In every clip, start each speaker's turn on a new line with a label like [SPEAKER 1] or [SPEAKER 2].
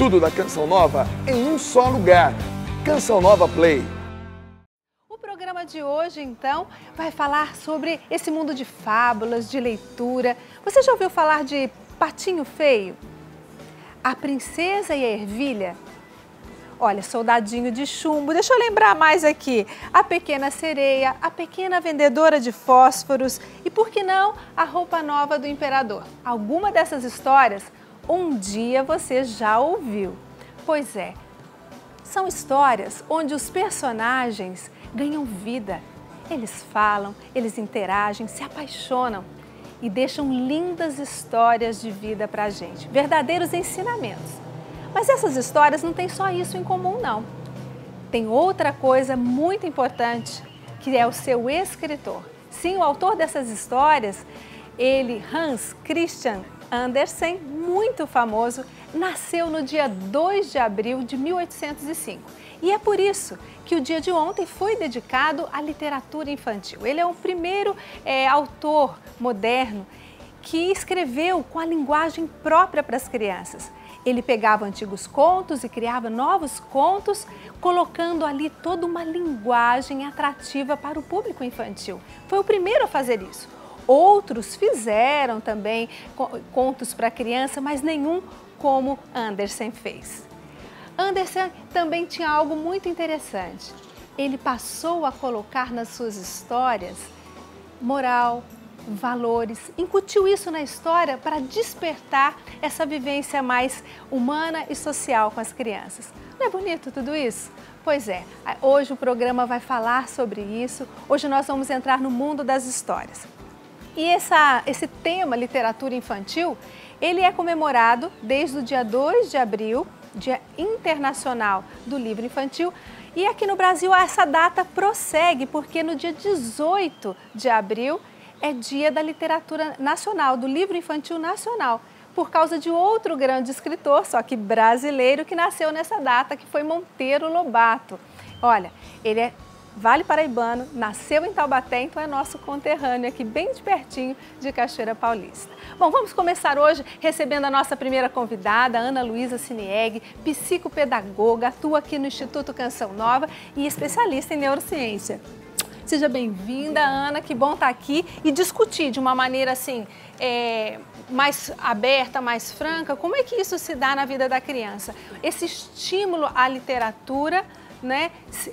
[SPEAKER 1] tudo da Canção Nova em um só lugar. Canção Nova Play.
[SPEAKER 2] O programa de hoje, então, vai falar sobre esse mundo de fábulas, de leitura. Você já ouviu falar de Patinho Feio? A Princesa e a Ervilha? Olha, Soldadinho de Chumbo, deixa eu lembrar mais aqui. A Pequena Sereia, a Pequena Vendedora de Fósforos e, por que não, a Roupa Nova do Imperador. Alguma dessas histórias um dia você já ouviu. Pois é, são histórias onde os personagens ganham vida. Eles falam, eles interagem, se apaixonam e deixam lindas histórias de vida pra gente, verdadeiros ensinamentos. Mas essas histórias não têm só isso em comum, não. Tem outra coisa muito importante, que é o seu escritor. Sim, o autor dessas histórias, ele, Hans Christian Andersen, muito famoso, nasceu no dia 2 de abril de 1805. E é por isso que o dia de ontem foi dedicado à literatura infantil. Ele é o primeiro autor moderno que escreveu com a linguagem própria para as crianças. Ele pegava antigos contos e criava novos contos, colocando ali toda uma linguagem atrativa para o público infantil. Foi o primeiro a fazer isso. Outros fizeram também contos para criança, mas nenhum como Andersen fez. Andersen também tinha algo muito interessante. Ele passou a colocar nas suas histórias moral, valores, incutiu isso na história para despertar essa vivência mais humana e social com as crianças. Não é bonito tudo isso? Pois é, hoje o programa vai falar sobre isso, hoje nós vamos entrar no mundo das histórias. E esse tema, literatura infantil, ele é comemorado desde o dia 2 de abril, Dia Internacional do Livro Infantil, e aqui no Brasil essa data prossegue, porque no dia 18 de abril é Dia da Literatura Nacional, do Livro Infantil Nacional, por causa de outro grande escritor, só que brasileiro, que nasceu nessa data, que foi Monteiro Lobato. Olha, ele é Vale Paraibano, nasceu em Taubaté, então é nosso conterrâneo aqui, bem de pertinho de Cachoeira Paulista. Bom, vamos começar hoje recebendo a nossa primeira convidada, Ana Luísa Sinieg, psicopedagoga, atua aqui no Instituto Canção Nova e especialista em neurociência. Seja bem-vinda, Ana, que bom estar aqui e discutir de uma maneira assim, mais aberta, mais franca, como é que isso se dá na vida da criança. Esse estímulo à literatura, né,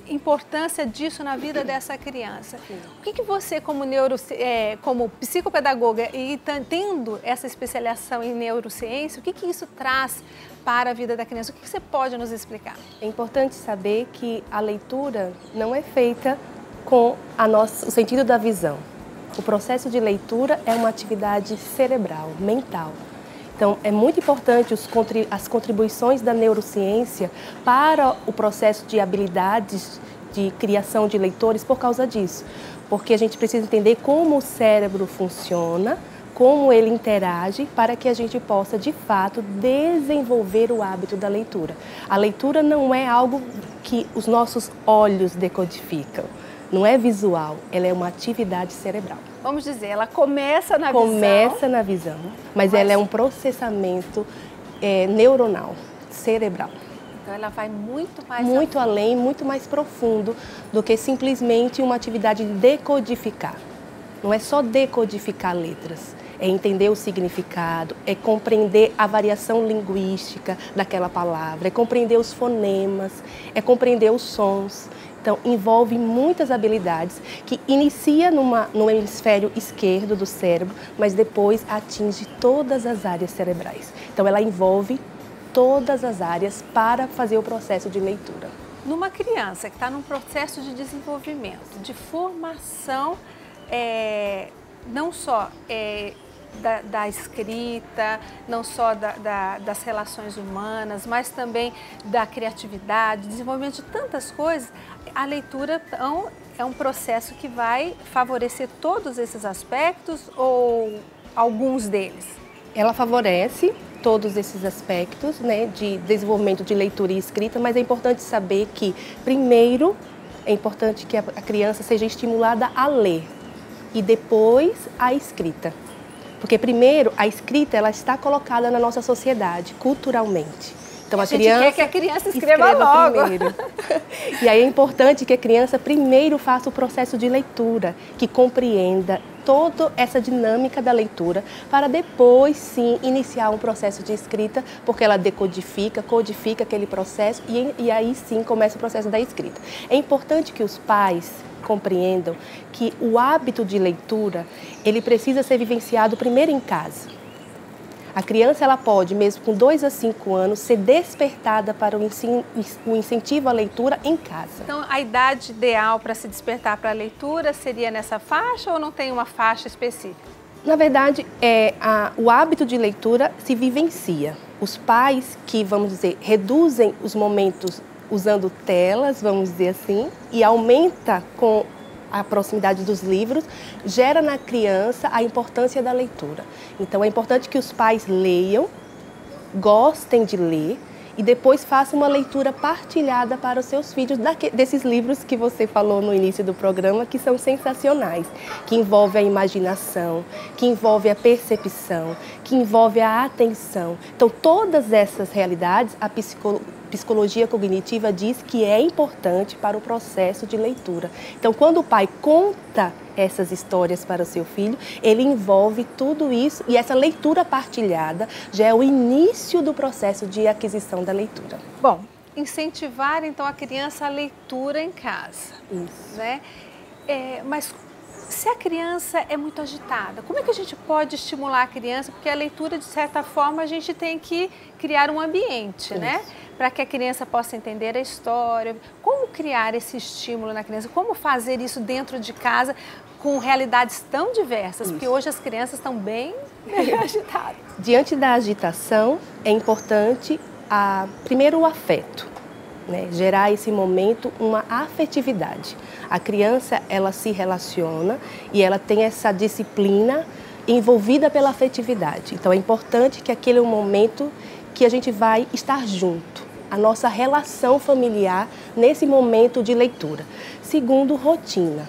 [SPEAKER 2] importância disso na vida dessa criança. O que você, como psicopedagoga e tendo essa especialização em neurociência, o que isso traz para a vida da criança? O que você pode nos explicar?
[SPEAKER 3] É importante saber que a leitura não é feita com o sentido da visão. O processo de leitura é uma atividade cerebral, mental. Então, é muito importante as contribuições da neurociência para o processo de habilidades de criação de leitores por causa disso. Porque a gente precisa entender como o cérebro funciona, como ele interage, para que a gente possa, de fato, desenvolver o hábito da leitura. A leitura não é algo que os nossos olhos decodificam. Não é visual, ela é uma atividade cerebral.
[SPEAKER 2] Vamos dizer, ela começa na visão.
[SPEAKER 3] Começa na visão, mas ela é um processamento neuronal, cerebral.
[SPEAKER 2] Então ela vai muito mais...
[SPEAKER 3] Muito além, muito mais profundo do que simplesmente uma atividade de decodificar. Não é só decodificar letras, é entender o significado, é compreender a variação linguística daquela palavra, é compreender os fonemas, é compreender os sons. Então, envolve muitas habilidades que inicia no hemisfério esquerdo do cérebro, mas depois atinge todas as áreas cerebrais. Então, ela envolve todas as áreas para fazer o processo de leitura.
[SPEAKER 2] Numa criança que está num processo de desenvolvimento, de formação, não só da escrita, não só das relações humanas, mas também da criatividade, desenvolvimento de tantas coisas, a leitura é um processo que vai favorecer todos esses aspectos ou alguns deles?
[SPEAKER 3] Ela favorece todos esses aspectos, né, de desenvolvimento de leitura e escrita, mas é importante saber que, primeiro, é importante que a criança seja estimulada a ler e depois a escrita. Porque primeiro, a escrita ela está colocada na nossa sociedade, culturalmente. Então,
[SPEAKER 2] a gente quer que a criança escreva logo.
[SPEAKER 3] Primeiro. E aí é importante que a criança primeiro faça o processo de leitura, que compreenda toda essa dinâmica da leitura, para depois sim iniciar um processo de escrita, porque ela decodifica, codifica aquele processo e aí sim começa o processo da escrita. É importante que os pais compreendam que o hábito de leitura, ele precisa ser vivenciado primeiro em casa. A criança, ela pode, mesmo com 2 a 5 anos, ser despertada para o incentivo à leitura em casa.
[SPEAKER 2] Então, a idade ideal para se despertar para a leitura seria nessa faixa ou não tem uma faixa específica?
[SPEAKER 3] Na verdade, o hábito de leitura se vivencia. Os pais que, vamos dizer, reduzem os momentos usando telas, vamos dizer assim, e aumenta com a proximidade dos livros, gera na criança a importância da leitura. Então, é importante que os pais leiam, gostem de ler e depois façam uma leitura partilhada para os seus filhos desses livros que você falou no início do programa, que são sensacionais, que envolvem a imaginação, que envolvem a percepção, que envolvem a atenção. Então, todas essas realidades, a psicologia cognitiva diz que é importante para o processo de leitura. Então, quando o pai conta essas histórias para o seu filho, ele envolve tudo isso e essa leitura partilhada já é o início do processo de aquisição da leitura.
[SPEAKER 2] Bom, incentivar então a criança a leitura em casa.
[SPEAKER 3] Isso.
[SPEAKER 2] Né? Mas se a criança é muito agitada, como é que a gente pode estimular a criança? Porque a leitura, de certa forma, a gente tem que criar um ambiente, né? Para que a criança possa entender a história. Como criar esse estímulo na criança? Como fazer isso dentro de casa com realidades tão diversas? Porque hoje as crianças estão bem agitadas.
[SPEAKER 3] Diante da agitação, é importante, primeiro, o afeto. Né? Gerar esse momento uma afetividade. A criança, ela se relaciona e ela tem essa disciplina envolvida pela afetividade. Então, é importante que aquele é um momento que a gente vai estar junto. A nossa relação familiar nesse momento de leitura. Segundo, rotina.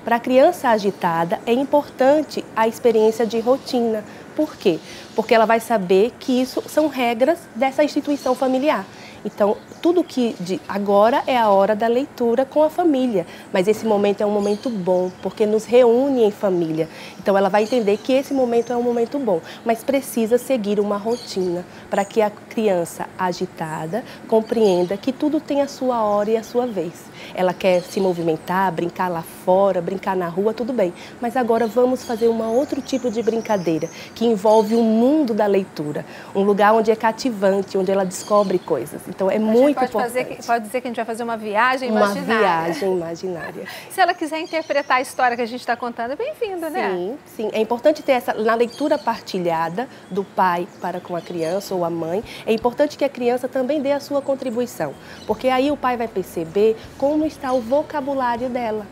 [SPEAKER 3] Para a criança agitada, é importante a experiência de rotina. Por quê? Porque ela vai saber que isso são regras dessa instituição familiar. Então, tudo que agora é a hora da leitura com a família, mas esse momento é um momento bom, porque nos reúne em família. Então, ela vai entender que esse momento é um momento bom, mas precisa seguir uma rotina para que a criança agitada compreenda que tudo tem a sua hora e a sua vez. Ela quer se movimentar, brincar lá fora, brincar na rua, tudo bem, mas agora vamos fazer um outro tipo de brincadeira que envolve o mundo da leitura, um lugar onde é cativante, onde ela descobre coisas. Então, é muito importante.
[SPEAKER 2] Pode dizer que a gente vai fazer uma viagem imaginária.
[SPEAKER 3] Uma viagem imaginária.
[SPEAKER 2] Se ela quiser interpretar a história que a gente está contando, é bem-vindo, né?
[SPEAKER 3] Sim, sim. É importante ter na leitura partilhada do pai para com a criança ou a mãe, é importante que a criança também dê a sua contribuição, porque aí o pai vai perceber como está o vocabulário dela.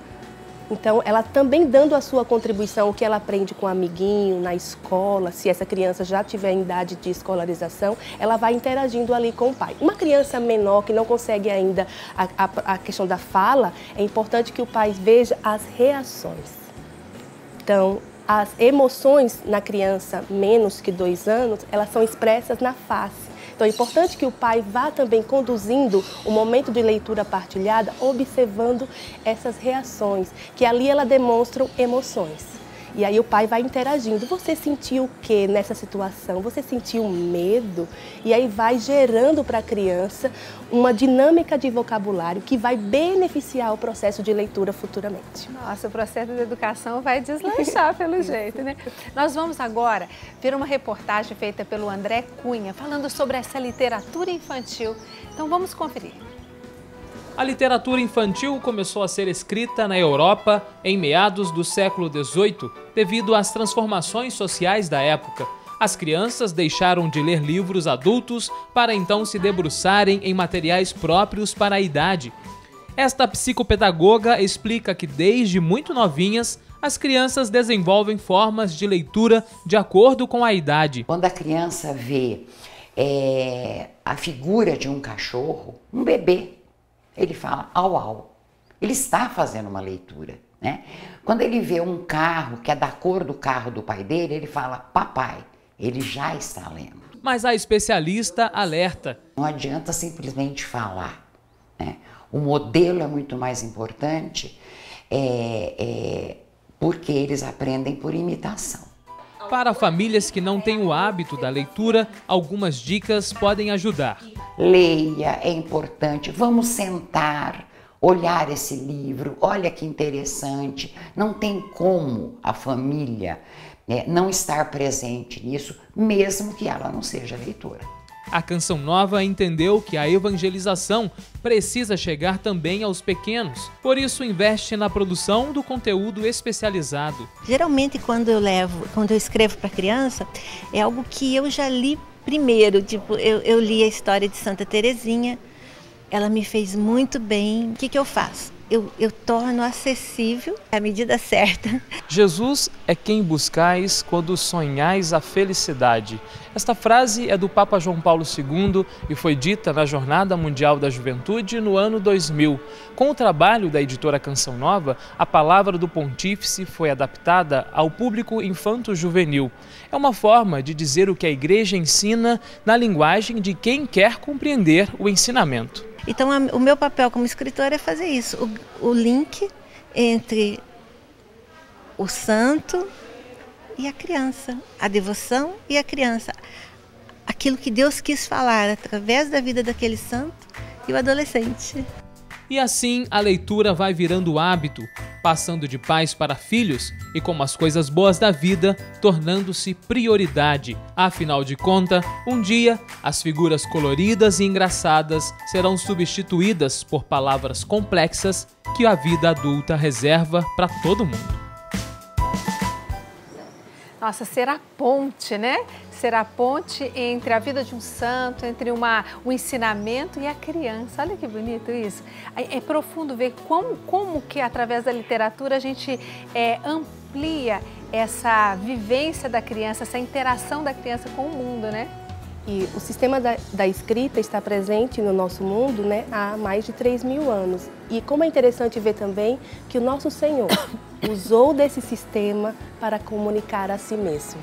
[SPEAKER 3] Então, ela também dando a sua contribuição, o que ela aprende com o amiguinho, na escola, se essa criança já tiver em idade de escolarização, ela vai interagindo ali com o pai. Uma criança menor que não consegue ainda a questão da fala, é importante que o pai veja as reações. Então, as emoções na criança menos que 2 anos, elas são expressas na face. Então, é importante que o pai vá também conduzindo o momento de leitura partilhada, observando essas reações, que ali elas demonstram emoções. E aí o pai vai interagindo. Você sentiu o que nessa situação? Você sentiu medo? E aí vai gerando para a criança uma dinâmica de vocabulário que vai beneficiar o processo de leitura futuramente.
[SPEAKER 2] Nossa, o processo de educação vai deslanchar pelo jeito, né? Nós vamos agora ver uma reportagem feita pelo André Cunha, falando sobre essa literatura infantil. Então vamos conferir.
[SPEAKER 4] A literatura infantil começou a ser escrita na Europa em meados do século XVIII devido às transformações sociais da época. As crianças deixaram de ler livros adultos para então se debruçarem em materiais próprios para a idade. Esta psicopedagoga explica que desde muito novinhas as crianças desenvolvem formas de leitura de acordo com a idade.
[SPEAKER 5] Quando a criança vê a figura de um cachorro, um bebê, ele fala au au. Ele está fazendo uma leitura, né? Quando ele vê um carro que é da cor do carro do pai dele, ele fala papai. Ele já está lendo.
[SPEAKER 4] Mas a especialista alerta.
[SPEAKER 5] Não adianta simplesmente falar, né? O modelo é muito mais importante, porque eles aprendem por imitação.
[SPEAKER 4] Para famílias que não têm o hábito da leitura, algumas dicas podem ajudar.
[SPEAKER 5] Leia, é importante. Vamos sentar, olhar esse livro. Olha que interessante. Não tem como a família não estar presente nisso, mesmo que ela não seja leitora.
[SPEAKER 4] A Canção Nova entendeu que a evangelização precisa chegar também aos pequenos. Por isso, investe na produção do conteúdo especializado.
[SPEAKER 6] Geralmente, quando eu escrevo para criança, é algo que eu já li primeiro. Tipo, eu li a história de Santa Teresinha, ela me fez muito bem. O que eu faço? Eu torno acessível à medida certa.
[SPEAKER 4] Jesus é quem buscais quando sonhais a felicidade. Esta frase é do Papa João Paulo II e foi dita na Jornada Mundial da Juventude no ano 2000. Com o trabalho da editora Canção Nova, a palavra do pontífice foi adaptada ao público infanto-juvenil. É uma forma de dizer o que a Igreja ensina na linguagem de quem quer compreender o ensinamento.
[SPEAKER 6] Então, o meu papel como escritora é fazer isso, o link entre o santo e a criança, a devoção e a criança. Aquilo que Deus quis falar através da vida daquele santo e o adolescente.
[SPEAKER 4] E assim a leitura vai virando hábito, passando de pais para filhos e, como as coisas boas da vida, tornando-se prioridade. Afinal de contas, um dia, as figuras coloridas e engraçadas serão substituídas por palavras complexas que a vida adulta reserva para todo mundo.
[SPEAKER 2] Nossa, ser a ponte, né? Ser a ponte entre a vida de um santo, entre o ensinamento e a criança. Olha que bonito isso. É profundo ver como que através da literatura a gente amplia essa vivência da criança, essa interação da criança com o mundo, né?
[SPEAKER 3] E o sistema da escrita está presente no nosso mundo, né, há mais de 3.000 anos. E como é interessante ver também que o nosso Senhor usou desse sistema para comunicar a si mesmo.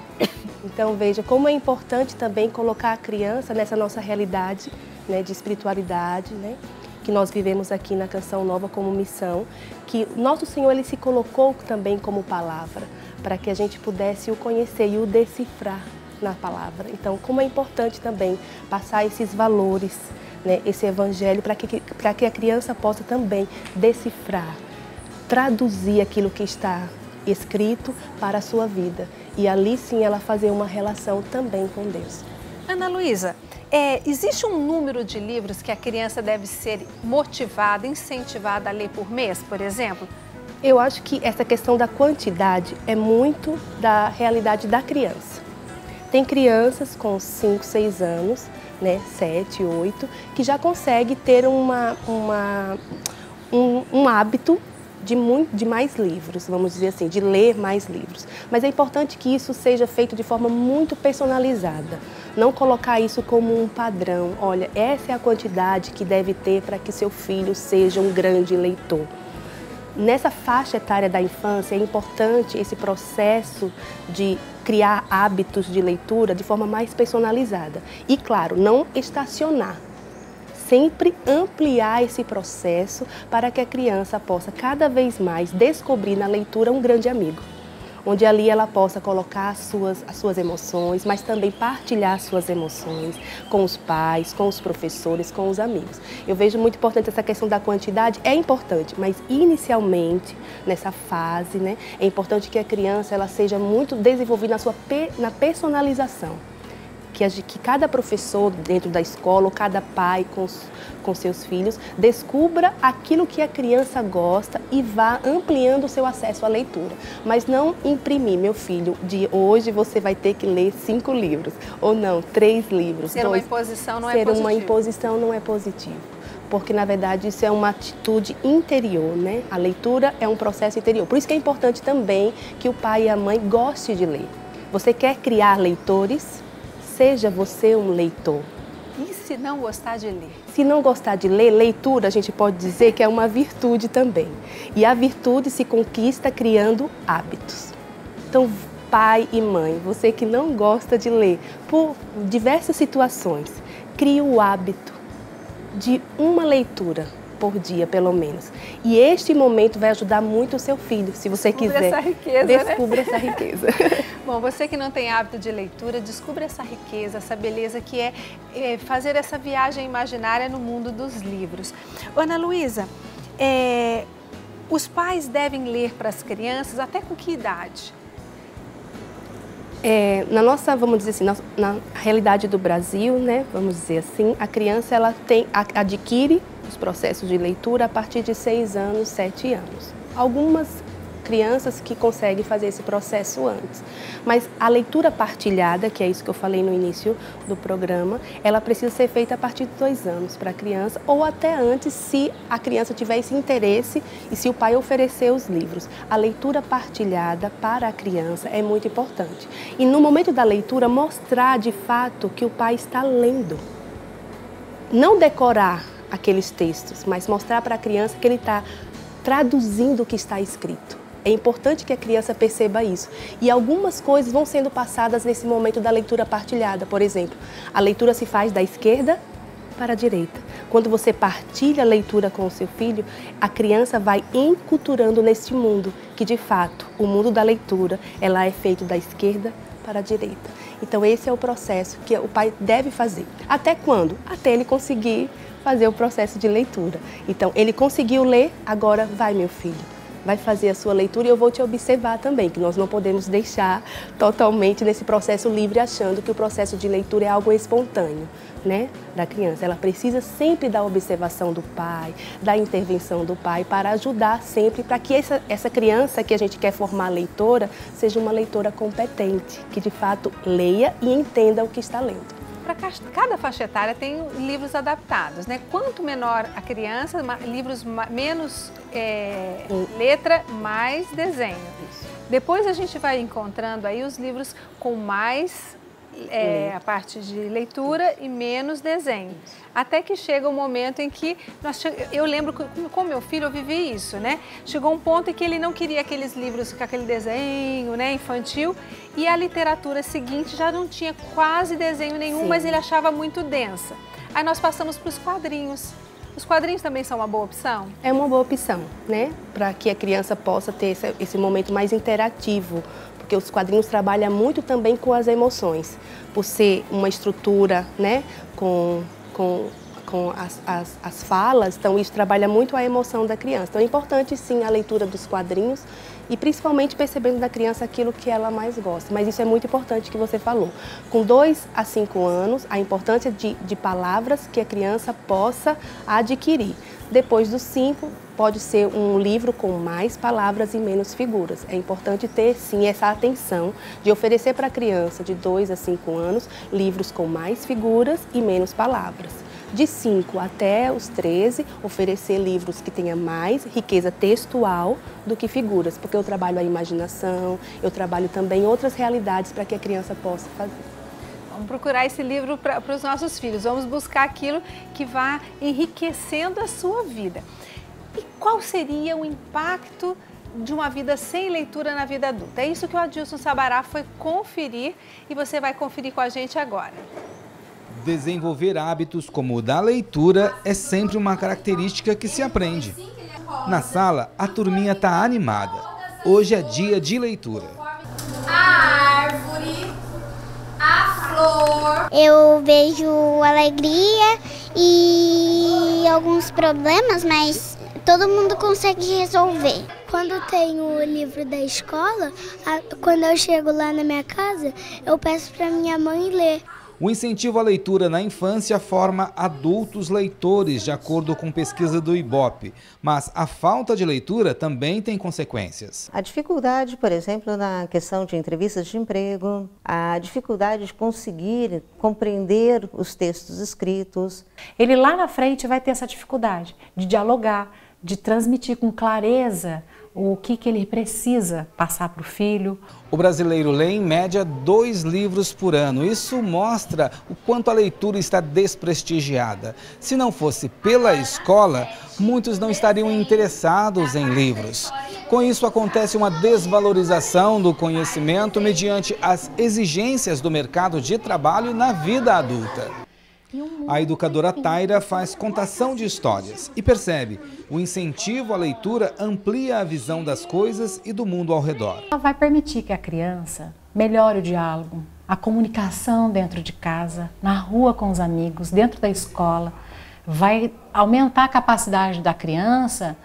[SPEAKER 3] Então veja como é importante também colocar a criança nessa nossa realidade, né, de espiritualidade, né, que nós vivemos aqui na Canção Nova como missão, que o nosso Senhor ele se colocou também como palavra, para que a gente pudesse o conhecer e o decifrar na palavra. Então, como é importante também passar esses valores, né, esse evangelho, para que a criança possa também decifrar, traduzir aquilo que está escrito para a sua vida. E ali sim ela fazer uma relação também com Deus.
[SPEAKER 2] Ana Luísa, existe um número de livros que a criança deve ser motivada, incentivada a ler por mês, por exemplo?
[SPEAKER 3] Eu acho que essa questão da quantidade é muito da realidade da criança. Tem crianças com 5, 6 anos, né, 7, 8, que já consegue ter um hábito de mais livros, vamos dizer assim, de ler mais livros. Mas é importante que isso seja feito de forma muito personalizada. Não colocar isso como um padrão. Olha, essa é a quantidade que deve ter para que seu filho seja um grande leitor. Nessa faixa etária da infância é importante esse processo de criar hábitos de leitura de forma mais personalizada. E, claro, não estacionar. Sempre ampliar esse processo para que a criança possa cada vez mais descobrir na leitura um grande amigo. Onde ali ela possa colocar as suas emoções, mas também partilhar as suas emoções com os pais, com os professores, com os amigos. Eu vejo muito importante essa questão da quantidade, é importante, mas inicialmente, nessa fase, né, é importante que a criança ela seja muito desenvolvida na personalização. Que cada professor dentro da escola, ou cada pai com seus filhos, descubra aquilo que a criança gosta e vá ampliando o seu acesso à leitura. Mas não imprimir, meu filho, de hoje você vai ter que ler 5 livros, ou não, 3 livros.
[SPEAKER 2] Ser uma imposição não é positivo.
[SPEAKER 3] Ser uma imposição não é positivo. Porque, na verdade, isso é uma atitude interior, né? A leitura é um processo interior. Por isso que é importante também que o pai e a mãe gostem de ler. Você quer criar leitores? Seja você um leitor.
[SPEAKER 2] E se não gostar de ler?
[SPEAKER 3] Se não gostar de ler, leitura a gente pode dizer que é uma virtude também. E a virtude se conquista criando hábitos. Então, pai e mãe, você que não gosta de ler, por diversas situações, crie o hábito de uma leitura por dia, pelo menos. E este momento vai ajudar muito o seu filho, se você quiser.
[SPEAKER 2] Essa riqueza,
[SPEAKER 3] descubra essa riqueza.
[SPEAKER 2] Bom, você que não tem hábito de leitura, descubra essa riqueza, essa beleza que é fazer essa viagem imaginária no mundo dos livros. Ana Luísa, os pais devem ler para as crianças até com que idade?
[SPEAKER 3] Na nossa, vamos dizer assim, na realidade do Brasil, né, vamos dizer assim, a criança ela adquire os processos de leitura a partir de 6 anos, 7 anos. Algumas crianças que conseguem fazer esse processo antes. Mas a leitura partilhada, que é isso que eu falei no início do programa, ela precisa ser feita a partir de 2 anos para a criança, ou até antes, se a criança tiver esse interesse e se o pai oferecer os livros. A leitura partilhada para a criança é muito importante. E no momento da leitura, mostrar de fato que o pai está lendo. Não decorar aqueles textos, mas mostrar para a criança que ele está traduzindo o que está escrito. É importante que a criança perceba isso. E algumas coisas vão sendo passadas nesse momento da leitura partilhada. Por exemplo, a leitura se faz da esquerda para a direita. Quando você partilha a leitura com o seu filho, a criança vai enculturando neste mundo, que de fato, o mundo da leitura, ela é feito da esquerda para a direita. Então esse é o processo que o pai deve fazer. Até quando? Até ele conseguir fazer o processo de leitura. Então ele conseguiu ler, agora vai, meu filho. Vai fazer a sua leitura e eu vou te observar também, que nós não podemos deixar totalmente nesse processo livre achando que o processo de leitura é algo espontâneo, né, da criança. Ela precisa sempre da observação do pai, da intervenção do pai para ajudar sempre para que essa criança que a gente quer formar leitora seja uma leitora competente, que de fato leia e entenda o que está lendo.
[SPEAKER 2] Para cada faixa etária tem livros adaptados, né? Quanto menor a criança, livros menos letra, mais desenho. Isso. Depois a gente vai encontrando aí os livros com mais a parte de leitura e menos desenho. Isso. Até que chega o momento em que eu lembro que com meu filho eu vivi isso, né? Chegou um ponto em que ele não queria aqueles livros com aquele desenho, né, infantil, e a literatura seguinte já não tinha quase desenho nenhum, sim, mas ele achava muito densa. Aí nós passamos para os quadrinhos. Os quadrinhos também são uma boa opção?
[SPEAKER 3] É uma boa opção, né? Para que a criança possa ter esse momento mais interativo, porque os quadrinhos trabalham muito também com as emoções, por ser uma estrutura, né, com as falas, então isso trabalha muito a emoção da criança. Então é importante sim a leitura dos quadrinhos e principalmente percebendo da criança aquilo que ela mais gosta. Mas isso é muito importante que você falou. Com 2 a 5 anos, a importância de palavras que a criança possa adquirir. Depois dos 5, pode ser um livro com mais palavras e menos figuras. É importante ter, sim, essa atenção de oferecer para a criança de 2 a 5 anos livros com mais figuras e menos palavras. De 5 até os 13, oferecer livros que tenham mais riqueza textual do que figuras, porque eu trabalho a imaginação, eu trabalho também outras realidades para que a criança possa fazer.
[SPEAKER 2] Vamos procurar esse livro para os nossos filhos, vamos buscar aquilo que vá enriquecendo a sua vida. E qual seria o impacto de uma vida sem leitura na vida adulta? É isso que o Adilson Sabará foi conferir e você vai conferir com a gente agora.
[SPEAKER 7] Desenvolver hábitos como o da leitura é sempre uma característica que se aprende. Na sala, a turminha está animada. Hoje é dia de leitura.
[SPEAKER 8] A árvore, a flor.
[SPEAKER 9] Eu vejo alegria e alguns problemas, mas todo mundo consegue resolver. Quando tem o livro da escola, quando eu chego lá na minha casa, eu peço para minha mãe ler.
[SPEAKER 7] O incentivo à leitura na infância forma adultos leitores, de acordo com pesquisa do IBOP. Mas a falta de leitura também tem consequências.
[SPEAKER 10] A dificuldade, por exemplo, na questão de entrevistas de emprego, a dificuldade de conseguir compreender os textos escritos.
[SPEAKER 11] Ele lá na frente vai ter essa dificuldade de dialogar, de transmitir com clareza o que ele precisa passar para o filho.
[SPEAKER 7] O brasileiro lê em média 2 livros por ano. Isso mostra o quanto a leitura está desprestigiada. Se não fosse pela escola, muitos não estariam interessados em livros. Com isso, acontece uma desvalorização do conhecimento mediante as exigências do mercado de trabalho na vida adulta. A educadora Taira faz contação de histórias e percebe, o incentivo à leitura amplia a visão das coisas e do mundo ao redor.
[SPEAKER 11] Ela vai permitir que a criança melhore o diálogo, a comunicação dentro de casa, na rua com os amigos, dentro da escola. Vai aumentar a capacidade da criança,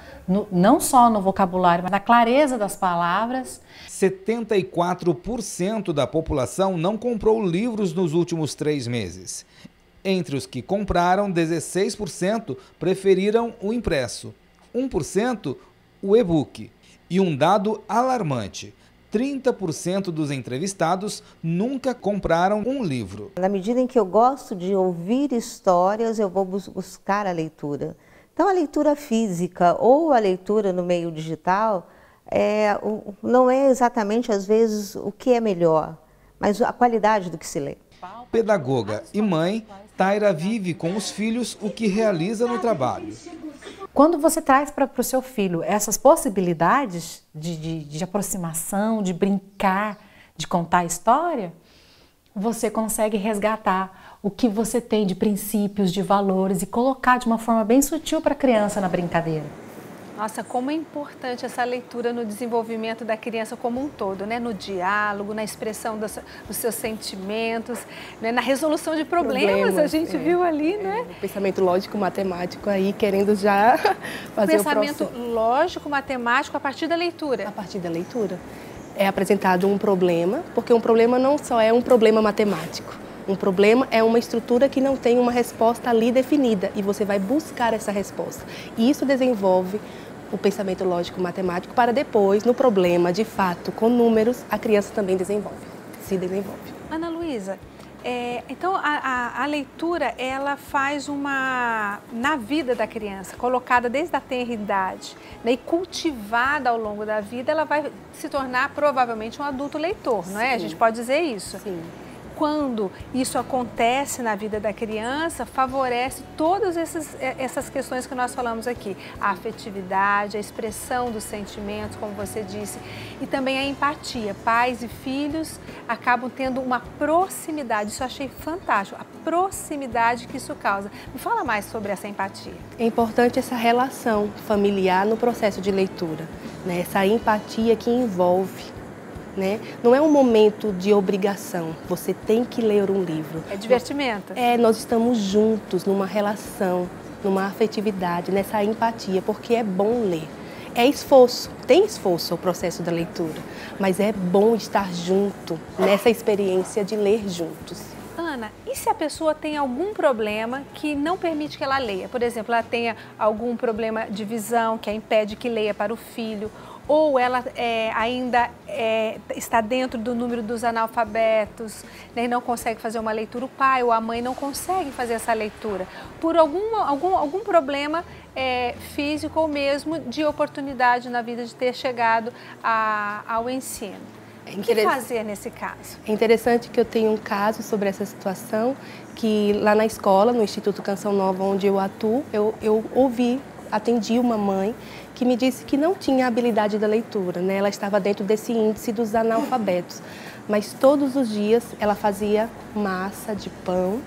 [SPEAKER 11] não só no vocabulário, mas na clareza das palavras.
[SPEAKER 7] 74% da população não comprou livros nos últimos 3 meses. Entre os que compraram, 16% preferiram o impresso, 1% o e-book. E um dado alarmante, 30% dos entrevistados nunca compraram um livro.
[SPEAKER 10] Na medida em que eu gosto de ouvir histórias, eu vou buscar a leitura. Então a leitura física ou a leitura no meio digital não é exatamente, às vezes, o que é melhor, mas a qualidade do que se lê.
[SPEAKER 7] Pedagoga e mãe, Taira vive com os filhos o que realiza no trabalho.
[SPEAKER 11] Quando você traz para o seu filho essas possibilidades de aproximação, de brincar, de contar história, você consegue resgatar o que você tem de princípios, de valores e colocar de uma forma bem sutil para a criança na brincadeira.
[SPEAKER 2] Nossa, como é importante essa leitura no desenvolvimento da criança como um todo, né? No diálogo, na expressão dos seus sentimentos, né? Na resolução de problemas, a gente viu ali, né?
[SPEAKER 3] O pensamento lógico-matemático aí, querendo já fazer o
[SPEAKER 2] pensamento lógico-matemático a partir da leitura.
[SPEAKER 3] A partir da leitura. É apresentado um problema, porque um problema não só é um problema matemático. Um problema é uma estrutura que não tem uma resposta ali definida e você vai buscar essa resposta. E isso desenvolve o pensamento lógico-matemático para depois, no problema, de fato, com números, a criança também se desenvolve.
[SPEAKER 2] Ana Luísa, então a leitura, ela faz na vida da criança, colocada desde a tenra idade, né, e cultivada ao longo da vida, ela vai se tornar provavelmente um adulto leitor, não é? A gente pode dizer isso?
[SPEAKER 3] Sim.
[SPEAKER 2] Quando isso acontece na vida da criança, favorece todas essas questões que nós falamos aqui. A afetividade, a expressão dos sentimentos, como você disse, e também a empatia. Pais e filhos acabam tendo uma proximidade, isso eu achei fantástico, a proximidade que isso causa. Me fala mais sobre essa empatia.
[SPEAKER 3] É importante essa relação familiar no processo de leitura, né? Essa empatia que envolve. Né? Não é um momento de obrigação, você tem que ler um livro.
[SPEAKER 2] É divertimento?
[SPEAKER 3] Nós estamos juntos numa relação, numa afetividade, nessa empatia, porque é bom ler. É esforço, tem esforço o processo da leitura, mas é bom estar junto nessa experiência de ler juntos.
[SPEAKER 2] Ana, e se a pessoa tem algum problema que não permite que ela leia? Por exemplo, ela tenha algum problema de visão que a impede que leia para o filho, ou ela ainda está dentro do número dos analfabetos, né, e não consegue fazer uma leitura, o pai ou a mãe não consegue fazer essa leitura, por algum problema físico ou mesmo de oportunidade na vida de ter chegado ao ensino. O que fazer nesse caso?
[SPEAKER 3] É interessante que eu tenho um caso sobre essa situação, que lá na escola, no Instituto Canção Nova, onde eu atuo, eu atendi uma mãe que me disse que não tinha habilidade da leitura, né? Ela estava dentro desse índice dos analfabetos, mas todos os dias ela fazia massa de pão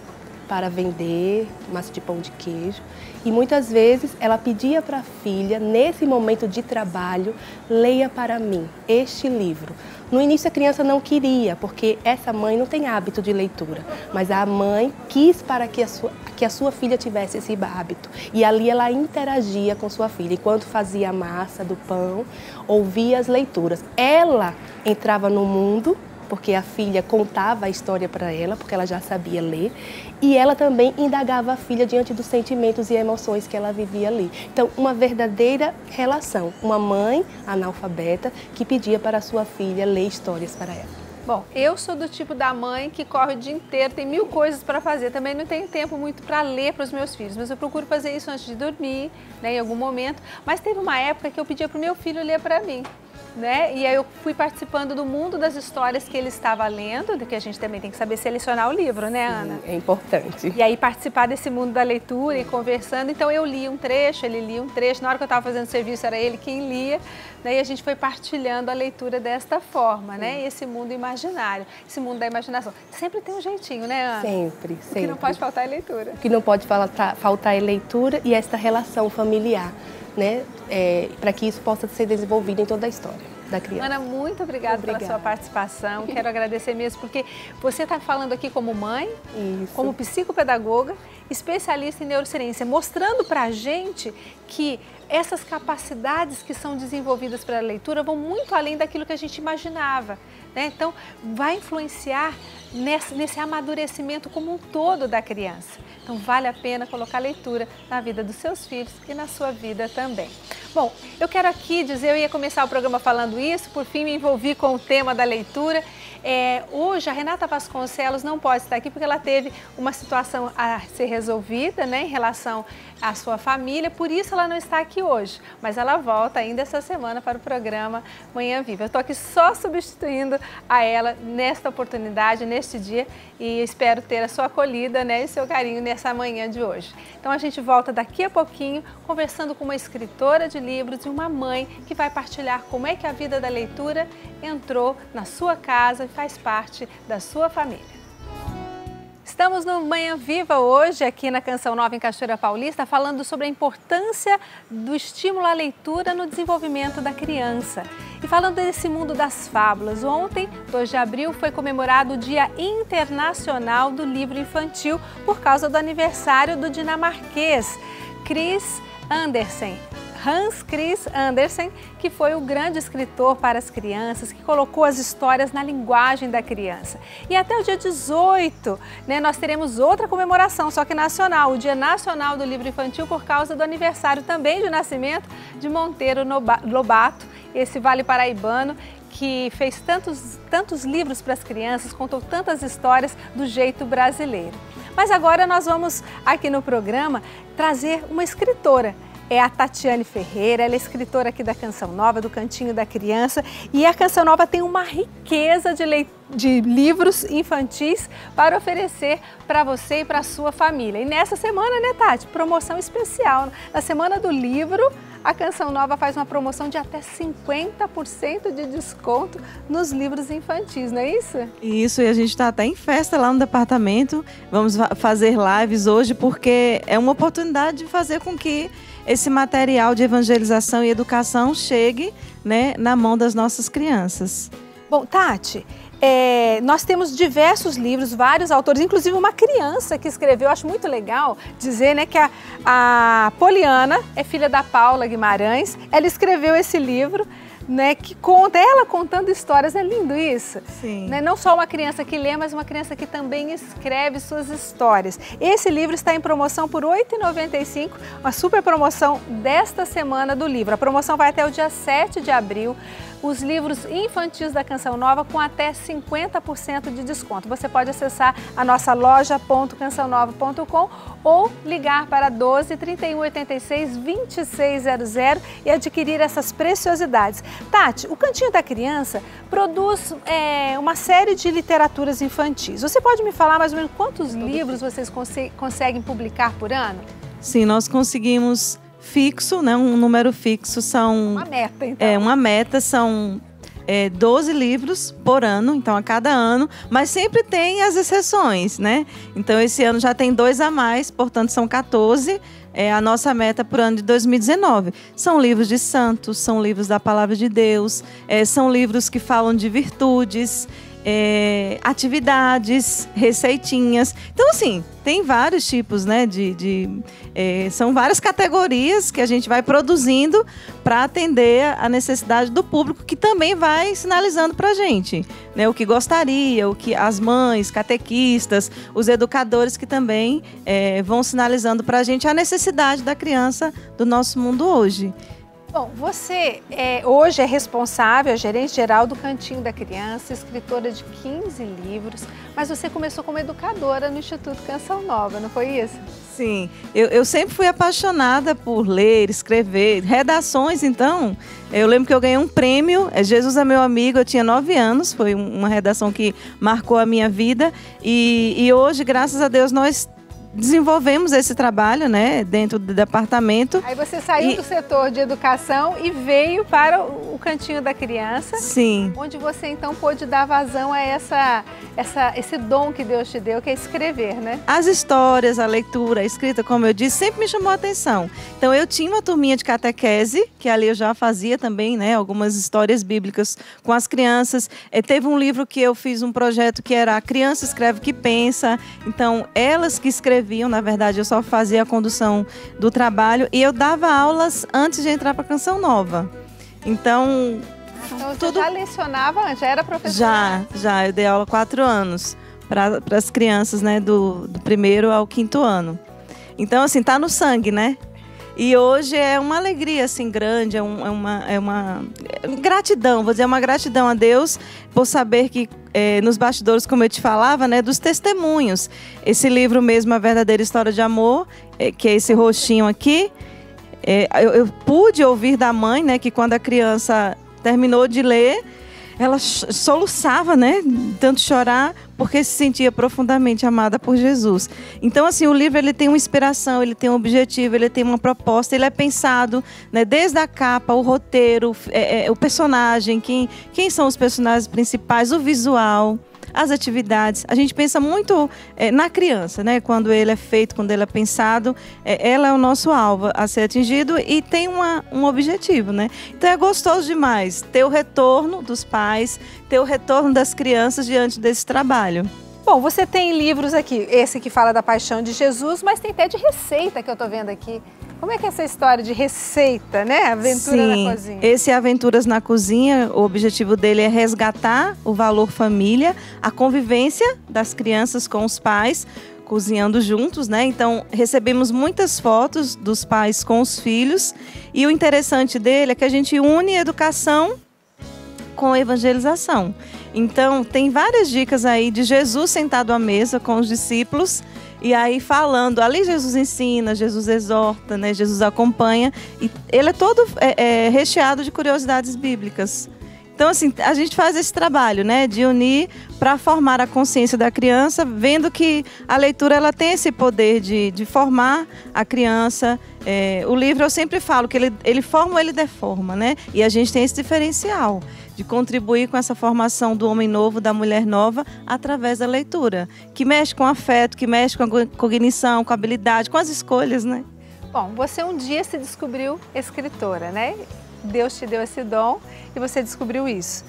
[SPEAKER 3] para vender, massa de pão de queijo, e muitas vezes ela pedia para a filha, nesse momento de trabalho, leia para mim este livro. No início a criança não queria, porque essa mãe não tem hábito de leitura, mas a mãe quis para que a sua filha tivesse esse hábito. E ali ela interagia com sua filha, enquanto fazia a massa do pão, ouvia as leituras. Ela entrava no mundo, porque a filha contava a história para ela, porque ela já sabia ler, e ela também indagava a filha diante dos sentimentos e emoções que ela vivia ali. Então, uma verdadeira relação, uma mãe analfabeta que pedia para a sua filha ler histórias para ela.
[SPEAKER 2] Bom, eu sou do tipo da mãe que corre o dia inteiro, tem 1000 coisas para fazer. Também não tenho tempo muito para ler para os meus filhos, mas eu procuro fazer isso antes de dormir, né, em algum momento. Mas teve uma época que eu pedia para o meu filho ler para mim. Né? E aí eu fui participando do mundo das histórias que ele estava lendo, que a gente também tem que saber selecionar o livro, né, Ana?
[SPEAKER 3] É importante.
[SPEAKER 2] E aí participar desse mundo da leitura e conversando. Então eu li um trecho, ele lia um trecho. Na hora que eu estava fazendo serviço era ele quem lia. Né? E a gente foi partilhando a leitura desta forma, né? E esse mundo imaginário, esse mundo da imaginação. Sempre tem um jeitinho, né, Ana?
[SPEAKER 3] Sempre, sempre.
[SPEAKER 2] O que não pode faltar é leitura.
[SPEAKER 3] O que não pode faltar é leitura e esta relação familiar, né? Para que isso possa ser desenvolvido em toda a história da criança.
[SPEAKER 2] Ana, muito obrigada pela sua participação. Quero agradecer mesmo, porque você está falando aqui como mãe, como psicopedagoga, especialista em neurociência, mostrando para a gente que essas capacidades que são desenvolvidas para a leitura vão muito além daquilo que a gente imaginava. Né? Então, vai influenciar nesse amadurecimento como um todo da criança. Então, vale a pena colocar leitura na vida dos seus filhos e na sua vida também. Bom, eu quero aqui dizer, eu ia começar o programa falando isso, por fim me envolvi com o tema da leitura. Hoje a Renata Vasconcelos não pode estar aqui porque ela teve uma situação a ser resolvida, né, em relação à sua família, por isso ela não está aqui hoje, mas ela volta ainda essa semana para o programa Manhã Viva. Eu estou aqui só substituindo a ela nesta oportunidade, neste dia, e espero ter a sua acolhida, né, e seu carinho nessa manhã de hoje. Então a gente volta daqui a pouquinho conversando com uma escritora de livros e uma mãe que vai partilhar como é que a vida da leitura entrou na sua casa e faz parte da sua família. Estamos no Manhã Viva hoje, aqui na Canção Nova em Cachoeira Paulista, falando sobre a importância do estímulo à leitura no desenvolvimento da criança. E falando desse mundo das fábulas, ontem, 2 de abril, foi comemorado o Dia Internacional do Livro Infantil por causa do aniversário do dinamarquês Hans Christian Andersen, que foi o grande escritor para as crianças, que colocou as histórias na linguagem da criança. E até o dia 18, né, nós teremos outra comemoração, só que nacional, o Dia Nacional do Livro Infantil, por causa do aniversário também de nascimento de Monteiro Lobato, esse vale paraibano, que fez tantos livros para as crianças, contou tantas histórias do jeito brasileiro. Mas agora nós vamos, aqui no programa, trazer uma escritora. É a Tatiane Ferreira, ela é escritora aqui da Canção Nova, do Cantinho da Criança, e a Canção Nova tem uma riqueza de livros infantis para oferecer para você e para a sua família. E nessa semana, né, Tati, promoção especial. Na Semana do Livro, a Canção Nova faz uma promoção de até 50% de desconto nos livros infantis, não é isso?
[SPEAKER 12] Isso, e a gente está até em festa lá no departamento. Vamos fazer lives hoje porque é uma oportunidade de fazer com que esse material de evangelização e educação chegue, né, na mão das nossas crianças.
[SPEAKER 2] Bom, Tati, nós temos diversos livros, vários autores, inclusive uma criança que escreveu, acho muito legal dizer, né, que a Poliana é filha da Paula Guimarães, ela escreveu esse livro, né, que conta, ela contando histórias, é lindo isso?
[SPEAKER 12] Sim.
[SPEAKER 2] Né? Não só uma criança que lê, mas uma criança que também escreve suas histórias. Esse livro está em promoção por R$ 8,95, uma super promoção desta Semana do Livro. A promoção vai até o dia 7 de abril. Os livros infantis da Canção Nova com até 50% de desconto. Você pode acessar a nossa loja.cançãonova.com ou ligar para 12 31 86 2600 e adquirir essas preciosidades. Tati, o Cantinho da Criança produz uma série de literaturas infantis. Você pode me falar mais ou menos quantos livros vocês conseguem publicar por ano?
[SPEAKER 12] Sim, nós conseguimos fixo, né, um número fixo, são...
[SPEAKER 2] Uma meta, então.
[SPEAKER 12] Uma meta, são 12 livros por ano, então a cada ano, mas sempre tem as exceções, né? Então esse ano já tem 2 a mais, portanto são 14, a nossa meta para o ano de 2019. São livros de santos, são livros da Palavra de Deus, são livros que falam de virtudes, atividades, receitinhas. Então, assim, tem vários tipos, né? São várias categorias que a gente vai produzindo para atender a necessidade do público, que também vai sinalizando para a gente, né, o que gostaria, o que as mães, catequistas, os educadores que também vão sinalizando para a gente a necessidade da criança do nosso mundo hoje.
[SPEAKER 2] Bom, você hoje é responsável, é gerente geral do Cantinho da Criança, escritora de 15 livros, mas você começou como educadora no Instituto Canção Nova, não foi isso?
[SPEAKER 12] Sim, eu sempre fui apaixonada por ler, escrever, redações, então, eu lembro que eu ganhei um prêmio, Jesus é Meu Amigo, eu tinha 9 anos, foi uma redação que marcou a minha vida, e hoje, graças a Deus, nós desenvolvemos esse trabalho, né, dentro do departamento.
[SPEAKER 2] Aí você saiu do setor de educação e veio para o Cantinho da Criança.
[SPEAKER 12] Sim.
[SPEAKER 2] Onde você então pôde dar vazão a esse dom que Deus te deu, que é escrever, né?
[SPEAKER 12] As histórias, a leitura, a escrita, como eu disse, sempre me chamou a atenção. Então eu tinha uma turminha de catequese, que ali eu já fazia também, né, algumas histórias bíblicas com as crianças. Teve um livro que eu fiz um projeto que era A Criança Escreve Que Pensa. Então elas que escreviam, na verdade eu só fazia a condução do trabalho e eu dava aulas antes de entrar para a Canção Nova. Então
[SPEAKER 2] você já lecionava antes, já era professora?
[SPEAKER 12] Já, eu dei aula 4 anos para as crianças, né, do 1º ao 5º ano. Então assim, tá no sangue, né? E hoje é uma alegria assim grande, é uma gratidão, vou dizer, uma gratidão a Deus por saber que nos bastidores, como eu te falava, né, dos testemunhos. Esse livro mesmo, A Verdadeira História de Amor, que é esse roxinho aqui, eu pude ouvir da mãe, né, que quando a criança terminou de ler, ela soluçava, né, tanto chorar, porque se sentia profundamente amada por Jesus. Então, assim, o livro ele tem uma inspiração, ele tem um objetivo, ele tem uma proposta, ele é pensado, né, desde a capa, o roteiro, o personagem, quem são os personagens principais, o visual, as atividades. A gente pensa muito na criança, né? Quando ele é feito, quando ele é pensado, ela é o nosso alvo a ser atingido e tem um objetivo, né? Então é gostoso demais ter o retorno dos pais, ter o retorno das crianças diante desse trabalho.
[SPEAKER 2] Bom, você tem livros aqui, esse que fala da paixão de Jesus, mas tem até de receita que eu tô vendo aqui. Como é que é essa história de receita, né? Aventura na cozinha.
[SPEAKER 12] Esse Aventuras na Cozinha, o objetivo dele é resgatar o valor família, a convivência das crianças com os pais, cozinhando juntos, né? Então, recebemos muitas fotos dos pais com os filhos e o interessante dele é que a gente une educação com evangelização. Então, tem várias dicas aí de Jesus sentado à mesa com os discípulos e aí falando, ali Jesus ensina, Jesus exorta, né? Jesus acompanha e ele é todo recheado de curiosidades bíblicas. Então, assim, a gente faz esse trabalho, né, de unir para formar a consciência da criança, vendo que a leitura ela tem esse poder de formar a criança. O livro eu sempre falo que ele forma ou ele deforma, né? E a gente tem esse diferencial de contribuir com essa formação do homem novo, da mulher nova, através da leitura, que mexe com o afeto, que mexe com a cognição, com a habilidade, com as escolhas, né?
[SPEAKER 2] Bom, você um dia se descobriu escritora, né? Deus te deu esse dom e você descobriu isso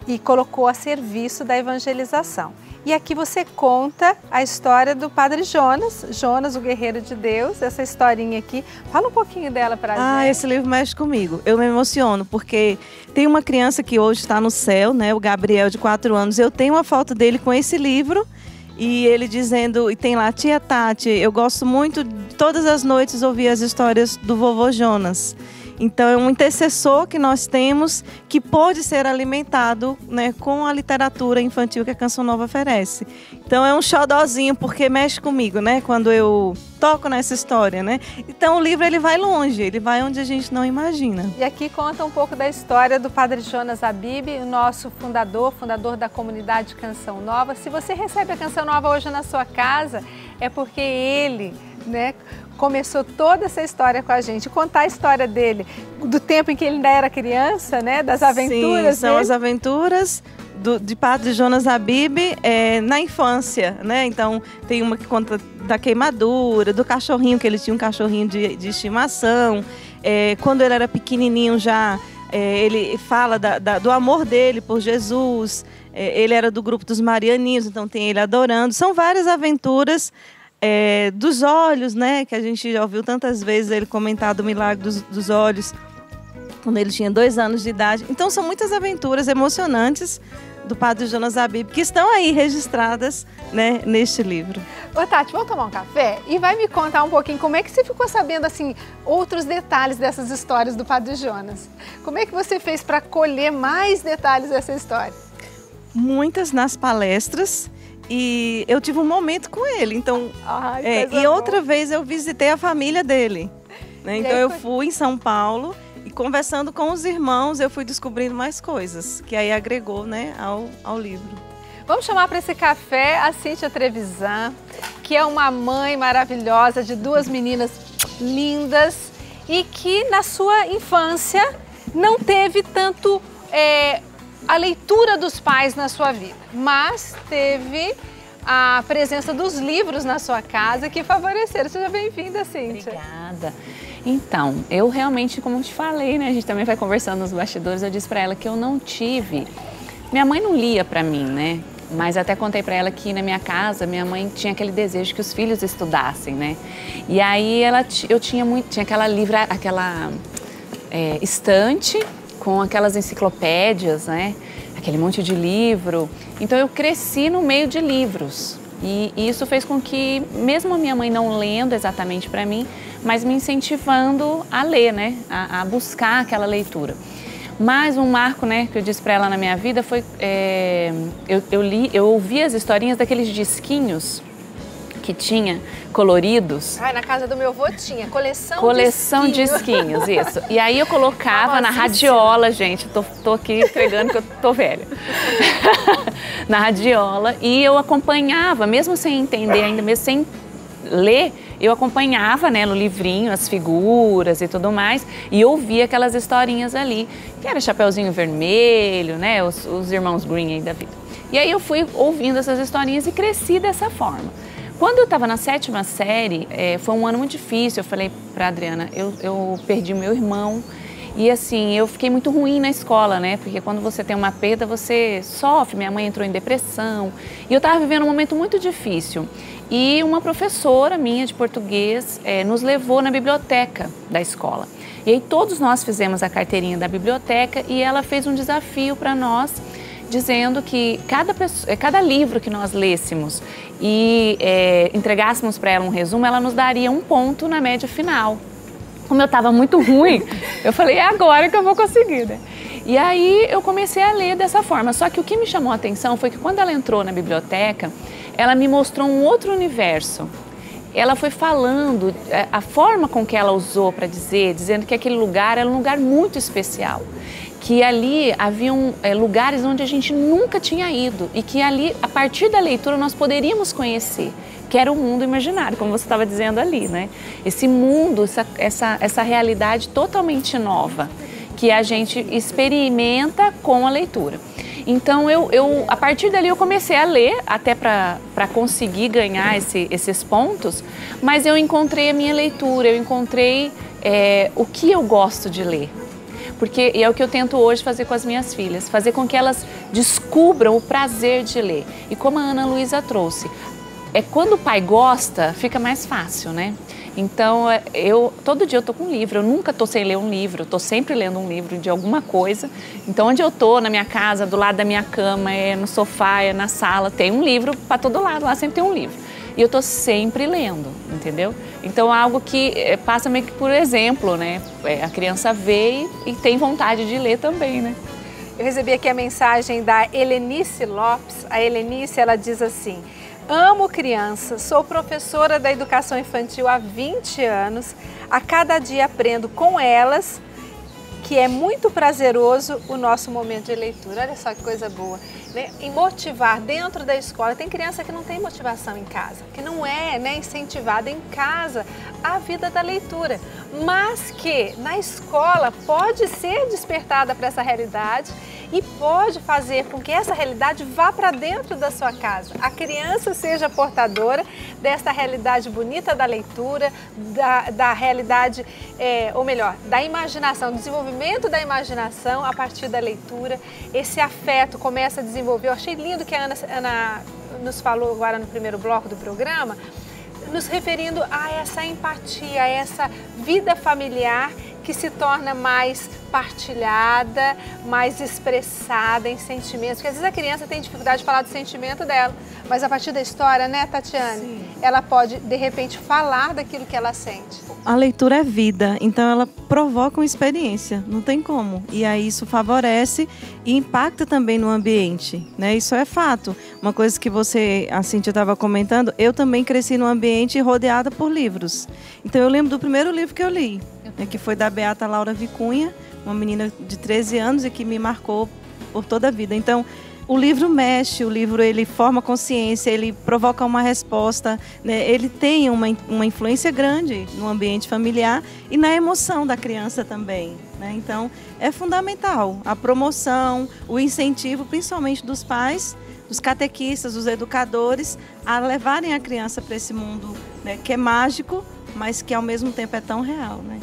[SPEAKER 2] e colocou a serviço da evangelização. E aqui você conta a história do Padre Jonas, o guerreiro de Deus, essa historinha aqui. Fala um pouquinho dela pra gente.
[SPEAKER 12] Esse livro mexe comigo. Eu me emociono, porque tem uma criança que hoje está no céu, né? O Gabriel, de 4 anos. Eu tenho uma foto dele com esse livro e ele dizendo, e tem lá, tia Tati, eu gosto muito de todas as noites ouvir as histórias do vovô Jonas. Então é um intercessor que nós temos que pode ser alimentado, né, com a literatura infantil que a Canção Nova oferece. Então é um xodózinho porque mexe comigo, né, quando eu toco nessa história, né. Então o livro ele vai longe, ele vai onde a gente não imagina.
[SPEAKER 2] E aqui conta um pouco da história do Padre Jonas Habib, o nosso fundador da comunidade Canção Nova. Se você recebe a Canção Nova hoje na sua casa, é porque ele, né, começou toda essa história com a gente, contar a história dele, do tempo em que ele ainda era criança, né, das aventuras.
[SPEAKER 12] Sim, são as aventuras de Padre Jonas Habib na infância, né? Então tem uma que conta da queimadura, do cachorrinho, que ele tinha um cachorrinho de estimação. Quando ele era pequenininho já, ele fala do amor dele por Jesus. Ele era do grupo dos Marianinhos, então tem ele adorando. São várias aventuras. Dos olhos, né, que a gente já ouviu tantas vezes ele comentar do milagre dos olhos, quando ele tinha 2 anos de idade. Então são muitas aventuras emocionantes do Padre Jonas Habib que estão aí registradas, né, neste livro.
[SPEAKER 2] Ô Tati, vamos tomar um café? E vai me contar um pouquinho como é que você ficou sabendo, assim, outros detalhes dessas histórias do Padre Jonas. Como é que você fez para colher mais detalhes dessa história?
[SPEAKER 12] Muitas nas palestras e eu tive um momento com ele. Então, e outra vez eu visitei a família dele. Né? Então eu fui em São Paulo e conversando com os irmãos eu fui descobrindo mais coisas, que aí agregou, né, ao livro.
[SPEAKER 2] Vamos chamar para esse café a Cíntia Trevisan, que é uma mãe maravilhosa de 2 meninas lindas e que na sua infância não teve tanto a leitura dos pais na sua vida, mas teve a presença dos livros na sua casa que favoreceram. Seja bem-vinda, Cíntia.
[SPEAKER 13] Obrigada. Então, eu realmente, como te falei, né, a gente também vai conversando nos bastidores, eu disse para ela que eu não tive... Minha mãe não lia para mim, né? Mas até contei para ela que na minha casa, minha mãe tinha aquele desejo que os filhos estudassem, né? E aí eu tinha aquela estante com aquelas enciclopédias, né? Aquele monte de livro. Então eu cresci no meio de livros. E isso fez com que, mesmo a minha mãe não lendo exatamente para mim, mas me incentivando a ler, né? A buscar aquela leitura. Mas um marco, né, que eu disse para ela na minha vida foi... eu ouvi as historinhas daqueles disquinhos que tinha, coloridos.
[SPEAKER 2] Ai, na casa do meu avô tinha, coleção
[SPEAKER 13] de disquinhos, isso. E aí eu colocava na radiola, gente, tô aqui entregando que eu tô velha. Na radiola, e eu acompanhava, mesmo sem entender ainda, mesmo sem ler, eu acompanhava, né, no livrinho as figuras e tudo mais e ouvia aquelas historinhas ali, que era Chapeuzinho Vermelho, né, os irmãos Green aí da vida. E aí eu fui ouvindo essas historinhas e cresci dessa forma. Quando eu estava na 7ª série, foi um ano muito difícil. Eu falei para Adriana, eu perdi meu irmão e assim, eu fiquei muito ruim na escola, né, porque quando você tem uma perda, você sofre. Minha mãe entrou em depressão e eu estava vivendo um momento muito difícil. E uma professora minha de português nos levou na biblioteca da escola. E aí todos nós fizemos a carteirinha da biblioteca e ela fez um desafio para nós, dizendo que cada livro que nós lêssemos e entregássemos para ela um resumo, ela nos daria 1 ponto na média final. Como eu estava muito ruim, eu falei, é agora que eu vou conseguir, né? E aí eu comecei a ler dessa forma. Só que o que me chamou a atenção foi que quando ela entrou na biblioteca, ela me mostrou um outro universo. Ela foi falando, a forma com que ela usou para dizendo que aquele lugar era um lugar muito especial. Que ali haviam lugares onde a gente nunca tinha ido e que ali, a partir da leitura, nós poderíamos conhecer, que era o mundo imaginário, como você estava dizendo ali, né? Esse mundo, essa realidade totalmente nova, que a gente experimenta com a leitura. Então, a partir dali eu comecei a ler, até para conseguir ganhar esses pontos, mas eu encontrei a minha leitura, eu encontrei o que eu gosto de ler. Porque é o que eu tento hoje fazer com as minhas filhas, fazer com que elas descubram o prazer de ler. E como a Ana Luísa trouxe, quando o pai gosta, fica mais fácil, né? Então, todo dia eu tô com um livro, eu nunca tô sem ler um livro, eu tô sempre lendo um livro de alguma coisa. Então, onde eu tô, na minha casa, do lado da minha cama, no sofá, na sala, tem um livro para todo lado, lá sempre tem um livro. E eu tô sempre lendo, entendeu? Então, é algo que passa meio que por exemplo, né? A criança vê e tem vontade de ler também, né?
[SPEAKER 2] Eu recebi aqui a mensagem da Helenice Lopes. A Helenice, ela diz assim: amo crianças, sou professora da educação infantil há 20 anos. A cada dia aprendo com elas, que é muito prazeroso o nosso momento de leitura. Olha só que coisa boa, né? E motivar dentro da escola. Tem criança que não tem motivação em casa, que não é, né, incentivada em casa a vida da leitura, mas que na escola pode ser despertada para essa realidade e pode fazer com que essa realidade vá para dentro da sua casa. A criança seja portadora desta realidade bonita da leitura, da realidade, ou melhor, da imaginação, do desenvolvimento da imaginação a partir da leitura. Esse afeto começa a desenvolver. Eu achei lindo que a Ana nos falou agora no primeiro bloco do programa, nos referindo a essa empatia, a essa vida familiar que se torna mais compartilhada, mais expressada em sentimentos. Porque às vezes a criança tem dificuldade de falar do sentimento dela, mas a partir da história, né, Tatiane? Sim. Ela pode, de repente, falar daquilo que ela sente.
[SPEAKER 12] A leitura é vida, então ela provoca uma experiência, não tem como. E aí isso favorece e impacta também no ambiente, né? Isso é fato. Uma coisa que você, a Cíntia estava comentando, eu também cresci num ambiente rodeada por livros. Então eu lembro do primeiro livro que eu li, né, que foi da Beata Laura Vicunha, uma menina de 13 anos e que me marcou por toda a vida. Então, o livro mexe, o livro ele forma consciência, ele provoca uma resposta, né? Ele tem uma influência grande no ambiente familiar e na emoção da criança também, né? Então, é fundamental a promoção, o incentivo, principalmente dos pais, dos catequistas, dos educadores, a levarem a criança para esse mundo, né, que é mágico, mas que ao mesmo tempo é tão real, né?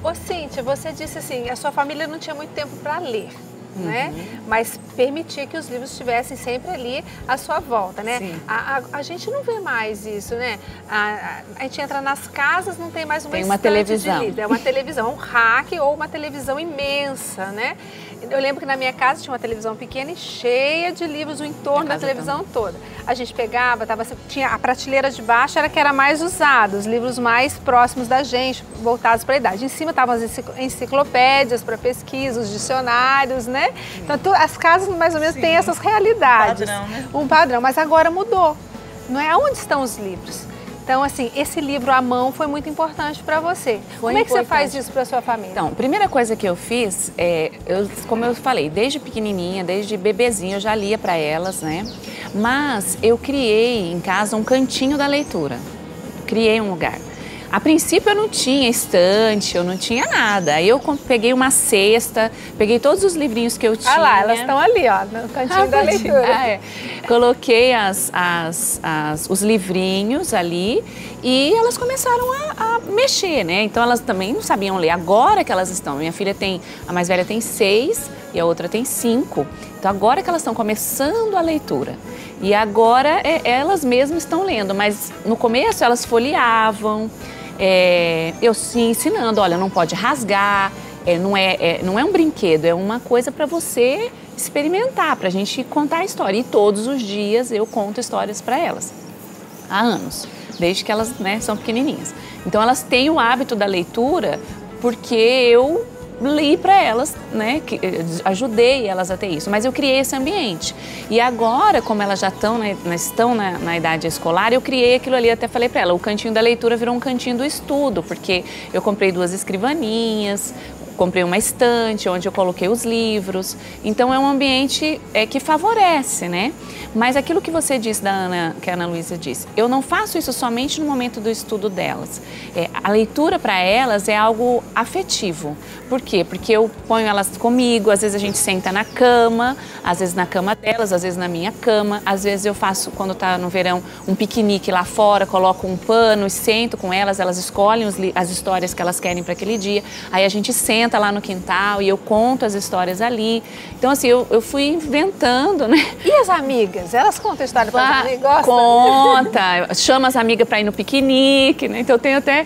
[SPEAKER 2] Ô Cíntia, você disse assim, a sua família não tinha muito tempo para ler, né? Mas permitir que os livros estivessem sempre ali à sua volta, né? A gente não vê mais isso, né? A gente entra nas casas, não tem mais uma
[SPEAKER 13] televisão.
[SPEAKER 2] De livro. É uma televisão, um rack ou uma televisão imensa, né? Eu lembro que na minha casa tinha uma televisão pequena e cheia de livros, o entorno da televisão toda. A gente pegava, tinha a prateleira de baixo, era que era mais usada, os livros mais próximos da gente, voltados para a idade. Em cima estavam as enciclopédias para pesquisa, os dicionários, né? Então as casas mais ou menos têm essas realidades. Um padrão, né? Um padrão, mas agora mudou. Não é? Onde estão os livros? Então, assim, esse livro à mão foi muito importante para você. Como é que você faz isso para sua família?
[SPEAKER 13] Então, a primeira coisa que eu fiz, como eu falei, desde pequenininha, desde bebezinha, eu já lia para elas, né? Mas eu criei em casa um cantinho da leitura. Criei um lugar. A princípio eu não tinha estante, eu não tinha nada. Aí eu peguei uma cesta, peguei todos os livrinhos que eu tinha.
[SPEAKER 2] Ah lá, elas estão ali, ó, no cantinho da leitura.
[SPEAKER 13] Coloquei os livrinhos ali e elas começaram a mexer, né? Então elas também não sabiam ler. Agora que elas estão, minha filha a mais velha tem 6 e a outra tem 5. Então agora que elas estão começando a leitura. E agora elas mesmas estão lendo, mas no começo elas folheavam, eu sim ensinando, olha, não pode rasgar, não é um brinquedo, é uma coisa para você experimentar, para a gente contar a história. E todos os dias eu conto histórias para elas, há anos, desde que elas, né, são pequenininhas. Então elas têm o hábito da leitura porque eu li para elas, né, ajudei elas a ter isso, mas eu criei esse ambiente. E agora, como elas já estão na idade escolar, eu criei aquilo ali, até falei para ela, o cantinho da leitura virou um cantinho do estudo, porque eu comprei 2 escrivaninhas, comprei uma estante onde eu coloquei os livros. Então é um ambiente que favorece, né? Mas aquilo que você disse da Ana, que a Ana Luísa disse, eu não faço isso somente no momento do estudo delas. A leitura para elas é algo afetivo. Por quê? Porque eu ponho elas comigo, às vezes a gente senta na cama, às vezes na cama delas, às vezes na minha cama, às vezes eu faço, quando está no verão, um piquenique lá fora, coloco um pano e sento com elas, elas escolhem as histórias que elas querem para aquele dia, aí a gente senta lá no quintal e eu conto as histórias ali. Então, assim, eu fui inventando, né?
[SPEAKER 2] E as amigas? Elas contam a história para as amigas? Gostam?
[SPEAKER 13] Conta, chama as amigas para ir no piquenique, né? Então, eu tenho até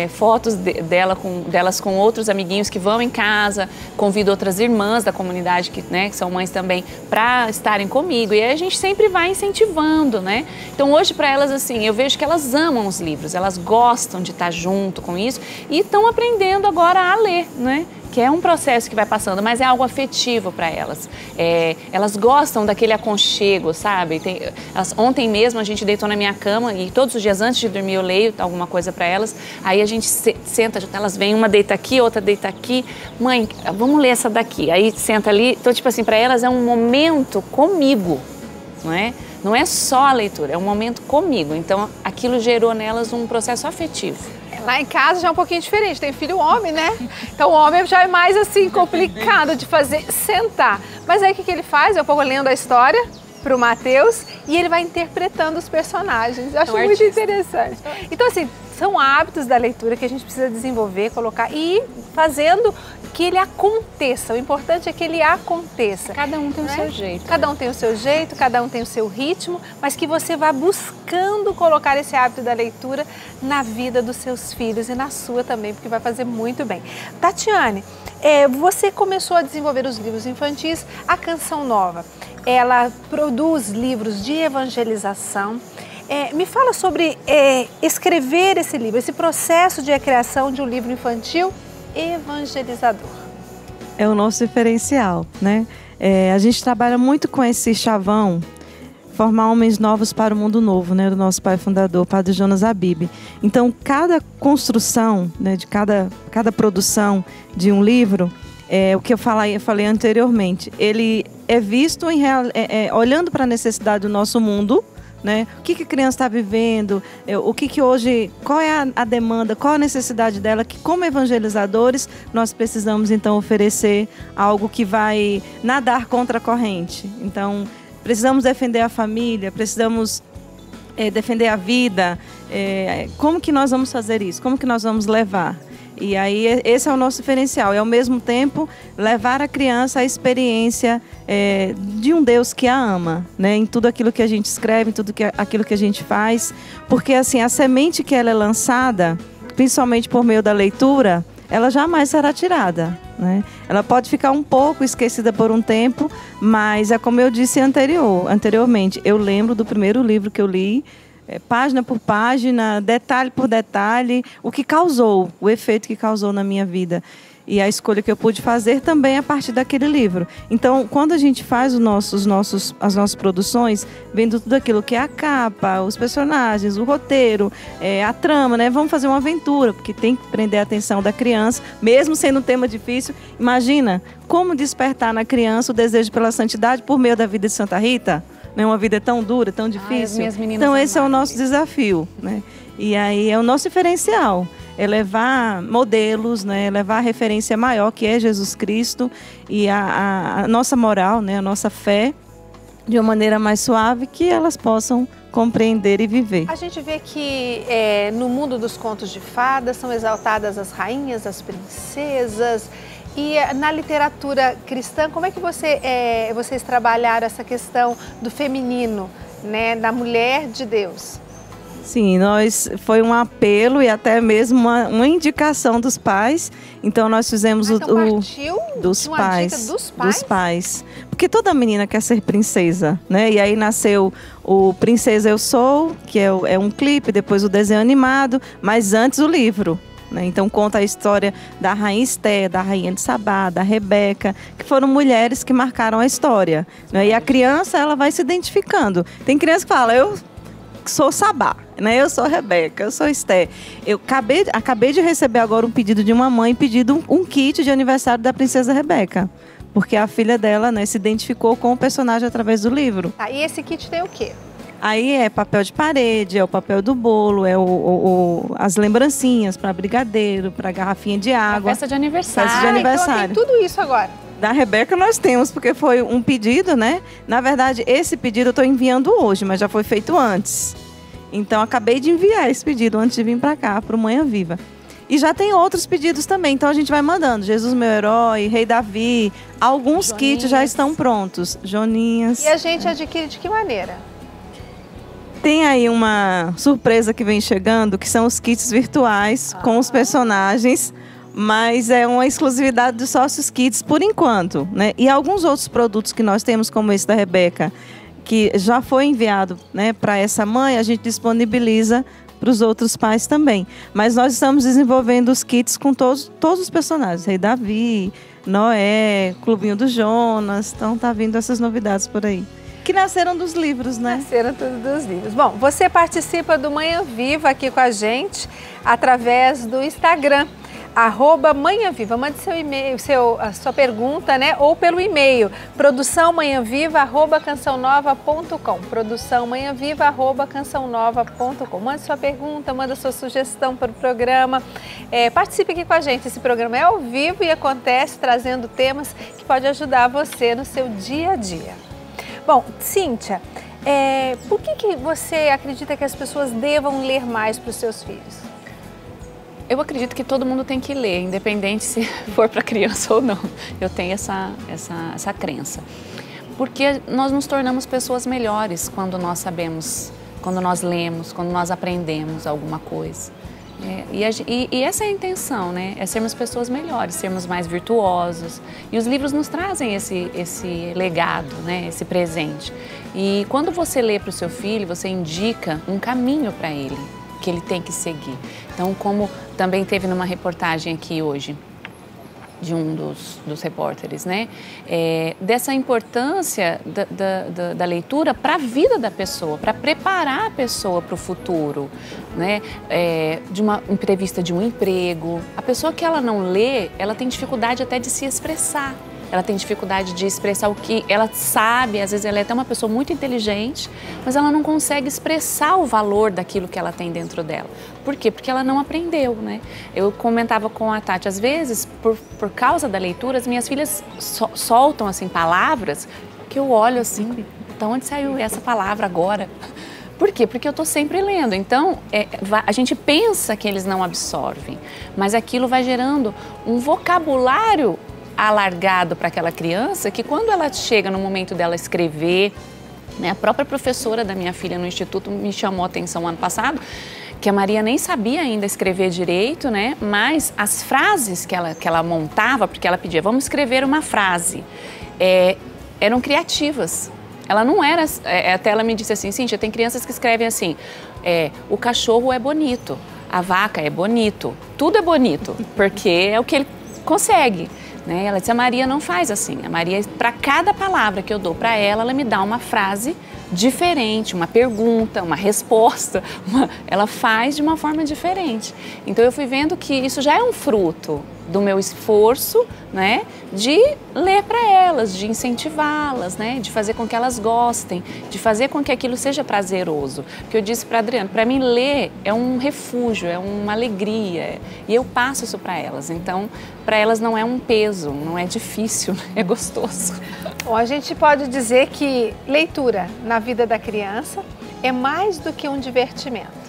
[SPEAKER 13] fotos delas com outros amiguinhos que vão em casa, convido outras irmãs da comunidade, que são mães também, para estarem comigo. E aí a gente sempre vai incentivando, né? Então, hoje, para elas, assim, eu vejo que elas amam os livros, elas gostam de estar junto com isso e estão aprendendo agora a ler, né? Que é um processo que vai passando, mas é algo afetivo para elas. Elas gostam daquele aconchego, sabe? Ontem mesmo a gente deitou na minha cama e todos os dias antes de dormir eu leio alguma coisa para elas. Aí a gente senta, elas vêm, uma deita aqui, outra deita aqui. Mãe, vamos ler essa daqui. Aí senta ali. Então, tipo assim, para elas é um momento comigo, não é? Não é só a leitura, é um momento comigo. Então, aquilo gerou nelas um processo afetivo.
[SPEAKER 2] Lá em casa já é um pouquinho diferente, tem filho homem, né? Então o homem já é mais assim, complicado de fazer, sentar. Mas aí o que ele faz? Eu vou lendo a história pro Mateus e ele vai interpretando os personagens. Eu acho muito interessante. Então assim, são hábitos da leitura que a gente precisa desenvolver, colocar e fazendo que ele aconteça. O importante é que ele aconteça.
[SPEAKER 13] Cada um tem o seu jeito.
[SPEAKER 2] Cada um tem o seu jeito, cada um tem o seu ritmo, mas que você vá buscando colocar esse hábito da leitura na vida dos seus filhos e na sua também, porque vai fazer muito bem. Tatiane, você começou a desenvolver os livros infantis, a Canção Nova. Ela produz livros de evangelização. Me fala sobre escrever esse livro, esse processo de criação de um livro infantil evangelizador.
[SPEAKER 12] É o nosso diferencial, né? A gente trabalha muito com esse chavão, formar homens novos para o mundo novo, né? Do nosso pai fundador, Padre Jonas Abib. Então, cada construção, né, de cada produção de um livro, o que eu falei anteriormente, ele é visto olhando para a necessidade do nosso mundo, né? O que a criança está vivendo, o que hoje, qual é a demanda, qual a necessidade dela, que como evangelizadores nós precisamos então oferecer algo que vai nadar contra a corrente. Então precisamos defender a família, precisamos defender a vida. Como que nós vamos fazer isso? Como que nós vamos levar? E aí esse é o nosso diferencial, ao mesmo tempo levar a criança à experiência de um Deus que a ama, né? Em tudo aquilo que a gente escreve, em tudo aquilo que a gente faz, porque assim, a semente que ela é lançada, principalmente por meio da leitura, ela jamais será tirada, né? Ela pode ficar um pouco esquecida por um tempo, mas é como eu disse anteriormente, eu lembro do primeiro livro que eu li, página por página, detalhe por detalhe, o que causou, o efeito que causou na minha vida. E a escolha que eu pude fazer também a partir daquele livro. Então, quando a gente faz as nossas produções, vendo tudo aquilo que é a capa, os personagens, o roteiro, a trama, né? Vamos fazer uma aventura, porque tem que prender a atenção da criança, mesmo sendo um tema difícil. Imagina como despertar na criança o desejo pela santidade por meio da vida de Santa Rita. Né, uma vida tão dura, tão difícil. Então esse é o nosso desafio, né? E aí é o nosso diferencial, é levar modelos, né? Levar a referência maior que é Jesus Cristo e a nossa moral, né? A nossa fé de uma maneira mais suave que elas possam compreender e viver.
[SPEAKER 2] A gente vê que no mundo dos contos de fadas são exaltadas as rainhas, as princesas. E na literatura cristã, como é que vocês trabalharam essa questão do feminino, né, da mulher de Deus?
[SPEAKER 12] Sim, foi um apelo e até mesmo uma indicação dos pais. Então nós fizemos
[SPEAKER 2] partiu
[SPEAKER 12] dos
[SPEAKER 2] de uma
[SPEAKER 12] pais,
[SPEAKER 2] dica dos pais?
[SPEAKER 12] Dos pais. Porque toda menina quer ser princesa, né? E aí nasceu o Princesa Eu Sou, que é um clipe, depois o desenho animado, mas antes o livro. Então conta a história da rainha Esté, da rainha de Sabá, da Rebeca, que foram mulheres que marcaram a história, né? E a criança, ela vai se identificando. Tem criança que fala, eu sou Sabá, né? Eu sou Rebeca, eu sou Esté. Eu acabei de receber agora um pedido de uma mãe, pedindo um kit de aniversário da princesa Rebeca, porque a filha dela, né, se identificou com o personagem através do livro.
[SPEAKER 2] E esse kit tem o quê?
[SPEAKER 12] Aí é papel de parede, é o papel do bolo, é as lembrancinhas para brigadeiro, para garrafinha de água.
[SPEAKER 13] Festa de aniversário.
[SPEAKER 12] Festa de aniversário.
[SPEAKER 2] Então tem tudo isso agora.
[SPEAKER 12] Da Rebeca nós temos, porque foi um pedido, né? Na verdade, esse pedido eu estou enviando hoje, mas já foi feito antes. Então, acabei de enviar esse pedido antes de vir para cá, para o Manhã Viva. E já tem outros pedidos também, então a gente vai mandando. Jesus Meu Herói, Rei Davi, alguns kits já estão prontos. Joninhas.
[SPEAKER 2] E a gente adquire de que maneira?
[SPEAKER 12] Tem aí uma surpresa que vem chegando, que são os kits virtuais com os personagens, mas é uma exclusividade dos Sócios Kids por enquanto, né? E alguns outros produtos que nós temos, como esse da Rebeca, que já foi enviado, né, para essa mãe, a gente disponibiliza para os outros pais também. Mas nós estamos desenvolvendo os kits com todos os personagens, Rei Davi, Noé, Clubinho do Jonas, então tá vindo essas novidades por aí. Que nasceram dos livros, né?
[SPEAKER 2] Nasceram tudo dos livros. Bom, você participa do Manhã Viva aqui com a gente através do Instagram, @manhãviva. Mande seu e-mail, a sua pergunta, né? Ou pelo e-mail, produçãomanhãviva@cançãonova.com. produçãomanhãviva@cançãonova.com. Mande sua pergunta, manda sua sugestão para o programa. Participe aqui com a gente. Esse programa é ao vivo e acontece trazendo temas que podem ajudar você no seu dia a dia. Bom, Cíntia, por que você acredita que as pessoas devam ler mais para os seus filhos?
[SPEAKER 13] Eu acredito que todo mundo tem que ler, independente se for para criança ou não. Eu tenho essa crença. Porque nós nos tornamos pessoas melhores quando nós sabemos, quando nós lemos, quando nós aprendemos alguma coisa. E essa é a intenção, né? É sermos pessoas melhores, sermos mais virtuosos. E os livros nos trazem esse legado, né? Esse presente. E quando você lê para o seu filho, você indica um caminho para ele, que ele tem que seguir. Então, como também teve numa reportagem aqui hoje, de um dos repórteres, né? Dessa importância da leitura para a vida da pessoa, para preparar a pessoa para o futuro, né? De uma entrevista de um emprego. A pessoa que ela não lê, ela tem dificuldade até de se expressar. Ela tem dificuldade de expressar o que ela sabe, às vezes ela é até uma pessoa muito inteligente, mas ela não consegue expressar o valor daquilo que ela tem dentro dela. Por quê? Porque ela não aprendeu, né? Eu comentava com a Tati, às vezes, por causa da leitura, as minhas filhas soltam, assim, palavras que eu olho assim, de onde saiu essa palavra agora? Por quê? Porque eu estou sempre lendo. Então, a gente pensa que eles não absorvem, mas aquilo vai gerando um vocabulário alargado para aquela criança, que quando ela chega no momento dela escrever, né, a própria professora da minha filha no instituto me chamou a atenção ano passado, que a Maria nem sabia ainda escrever direito, né, mas as frases que ela montava, porque ela pedia, vamos escrever uma frase, eram criativas. Ela não era, até ela me disse assim, Cíntia, tem crianças que escrevem assim, o cachorro é bonito, a vaca é bonito, tudo é bonito, porque é o que ele consegue. Né? Ela disse, a Maria não faz assim. A Maria, para cada palavra que eu dou para ela me dá uma frase diferente, uma pergunta, uma resposta. Ela faz de uma forma diferente. Então eu fui vendo que isso já é um fruto do meu esforço, né, de ler para elas, de incentivá-las, né, de fazer com que elas gostem, de fazer com que aquilo seja prazeroso. Porque eu disse para a Adriana, para mim ler é um refúgio, é uma alegria, e eu passo isso para elas. Então, para elas não é um peso, não é difícil, é gostoso.
[SPEAKER 2] Bom, a gente pode dizer que leitura na vida da criança é mais do que um divertimento.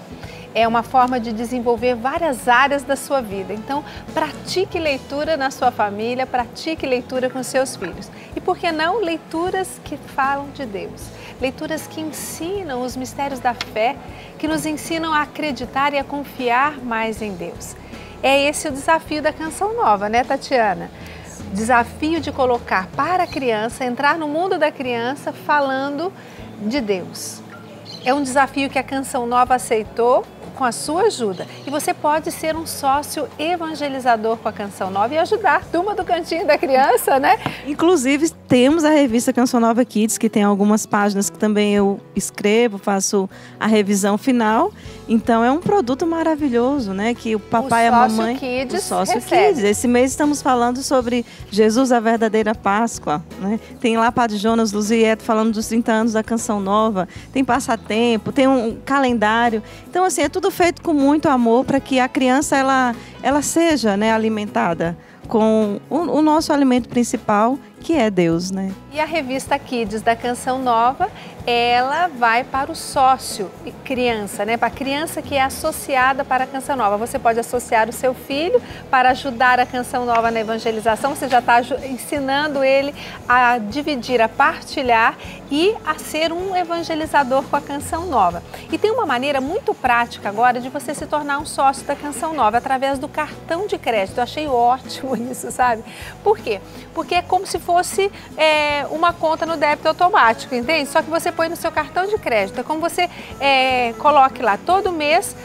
[SPEAKER 2] É uma forma de desenvolver várias áreas da sua vida. Então, pratique leitura na sua família, pratique leitura com seus filhos. E por que não leituras que falam de Deus? Leituras que ensinam os mistérios da fé, que nos ensinam a acreditar e a confiar mais em Deus. É esse o desafio da Canção Nova, né, Tatiana? Desafio de colocar para a criança, entrar no mundo da criança falando de Deus. É um desafio que a Canção Nova aceitou com a sua ajuda. E você pode ser um sócio evangelizador com a Canção Nova e ajudar a turma do Cantinho da Criança, né?
[SPEAKER 12] Inclusive, temos a revista Canção Nova Kids, que tem algumas páginas que também eu escrevo, faço a revisão final. Então, é um produto maravilhoso, né? Que o papai e a mamãe...
[SPEAKER 2] Kids
[SPEAKER 12] o Sócio
[SPEAKER 2] recebe.
[SPEAKER 12] Kids. Esse mês estamos falando sobre Jesus, a verdadeira Páscoa, né? Tem lá Padre Jonas Luzieto falando dos 30 anos da Canção Nova. Tem passatempo, tem um calendário. Então, assim, é tudo feito com muito amor para que a criança ela seja, né, alimentada com o nosso alimento principal, que é Deus, né?
[SPEAKER 2] E a revista Kids da Canção Nova, ela vai para o sócio criança, né? Para a criança que é associada para a Canção Nova. Você pode associar o seu filho para ajudar a Canção Nova na evangelização. Você já está ensinando ele a dividir, a partilhar e a ser um evangelizador com a Canção Nova. E tem uma maneira muito prática agora de você se tornar um sócio da Canção Nova através do cartão de crédito. Eu achei ótimo isso, sabe? Por quê? Porque é como se fosse uma conta no débito automático, entende? Só que você põe no seu cartão de crédito. É como você coloque lá todo mês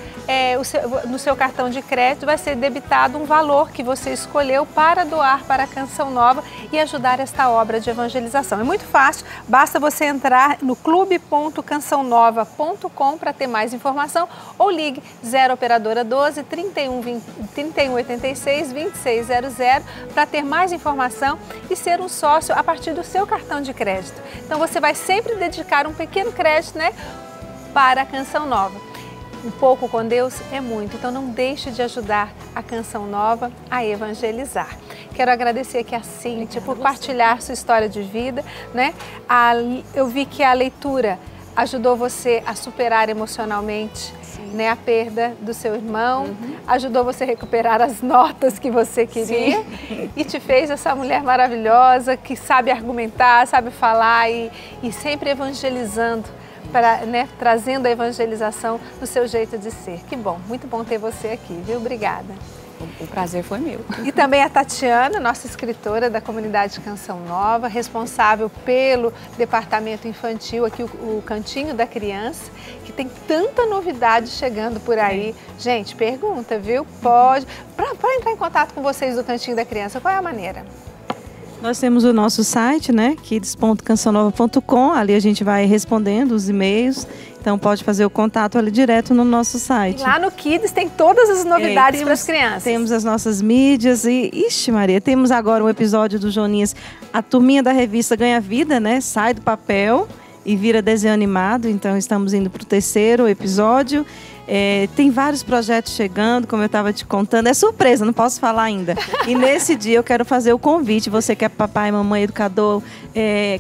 [SPEAKER 2] no seu cartão de crédito vai ser debitado um valor que você escolheu para doar para a Canção Nova e ajudar esta obra de evangelização. É muito fácil, basta você entrar no clube.cançãonova.com para ter mais informação ou ligue 0 operadora 12 3186 2600 para ter mais informação e ser um sócio a partir do seu cartão de crédito. Então você vai sempre dedicar um pequeno crédito, né, para a Canção Nova. Um pouco com Deus é muito, então não deixe de ajudar a Canção Nova a evangelizar. Quero agradecer aqui a Cíntia por partilhar sua história de vida, né? Eu vi que a leitura ajudou você a superar emocionalmente, né, a perda do seu irmão, ajudou você a recuperar as notas que você queria e te fez essa mulher maravilhosa que sabe argumentar, sabe falar e sempre evangelizando, né, trazendo a evangelização no seu jeito de ser. Que bom, muito bom ter você aqui, viu? Obrigada.
[SPEAKER 13] O prazer foi meu.
[SPEAKER 2] E também a Tatiana, nossa escritora da comunidade Canção Nova, responsável pelo departamento infantil, aqui o Cantinho da Criança, que tem tanta novidade chegando por aí. Gente, pergunta, viu? Pode. Para entrar em contato com vocês do Cantinho da Criança, qual é a maneira?
[SPEAKER 12] Nós temos o nosso site, né, kids.cançãonova.com, ali a gente vai respondendo os e-mails, então pode fazer o contato ali direto no nosso site.
[SPEAKER 2] E lá no Kids tem todas as novidades para as crianças.
[SPEAKER 12] Temos as nossas mídias e, ixi Maria, temos agora um episódio do Joninhas, a turminha da revista ganha vida, né, sai do papel e vira desenho animado, então estamos indo para o 3º episódio. Tem vários projetos chegando, como eu estava te contando. É surpresa, não posso falar ainda. E nesse dia eu quero fazer o convite. Você que é papai, mamãe, educador,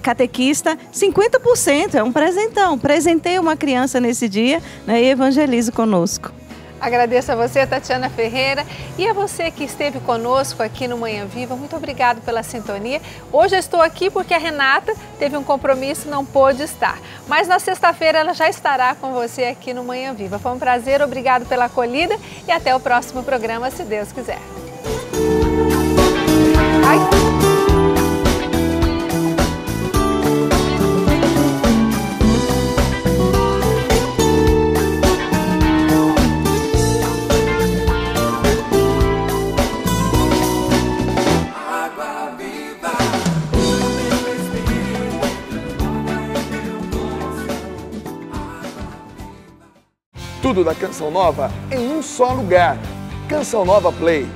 [SPEAKER 12] catequista, 50%, é um presentão. Presentei uma criança nesse dia, né, e evangelize conosco.
[SPEAKER 2] Agradeço a você, Tatiana Ferreira, e a você que esteve conosco aqui no Manhã Viva. Muito obrigado pela sintonia. Hoje eu estou aqui porque a Renata teve um compromisso e não pôde estar. Mas na sexta-feira ela já estará com você aqui no Manhã Viva. Foi um prazer, obrigado pela acolhida e até o próximo programa, se Deus quiser.
[SPEAKER 1] Tudo da Canção Nova em um só lugar. Canção Nova Play.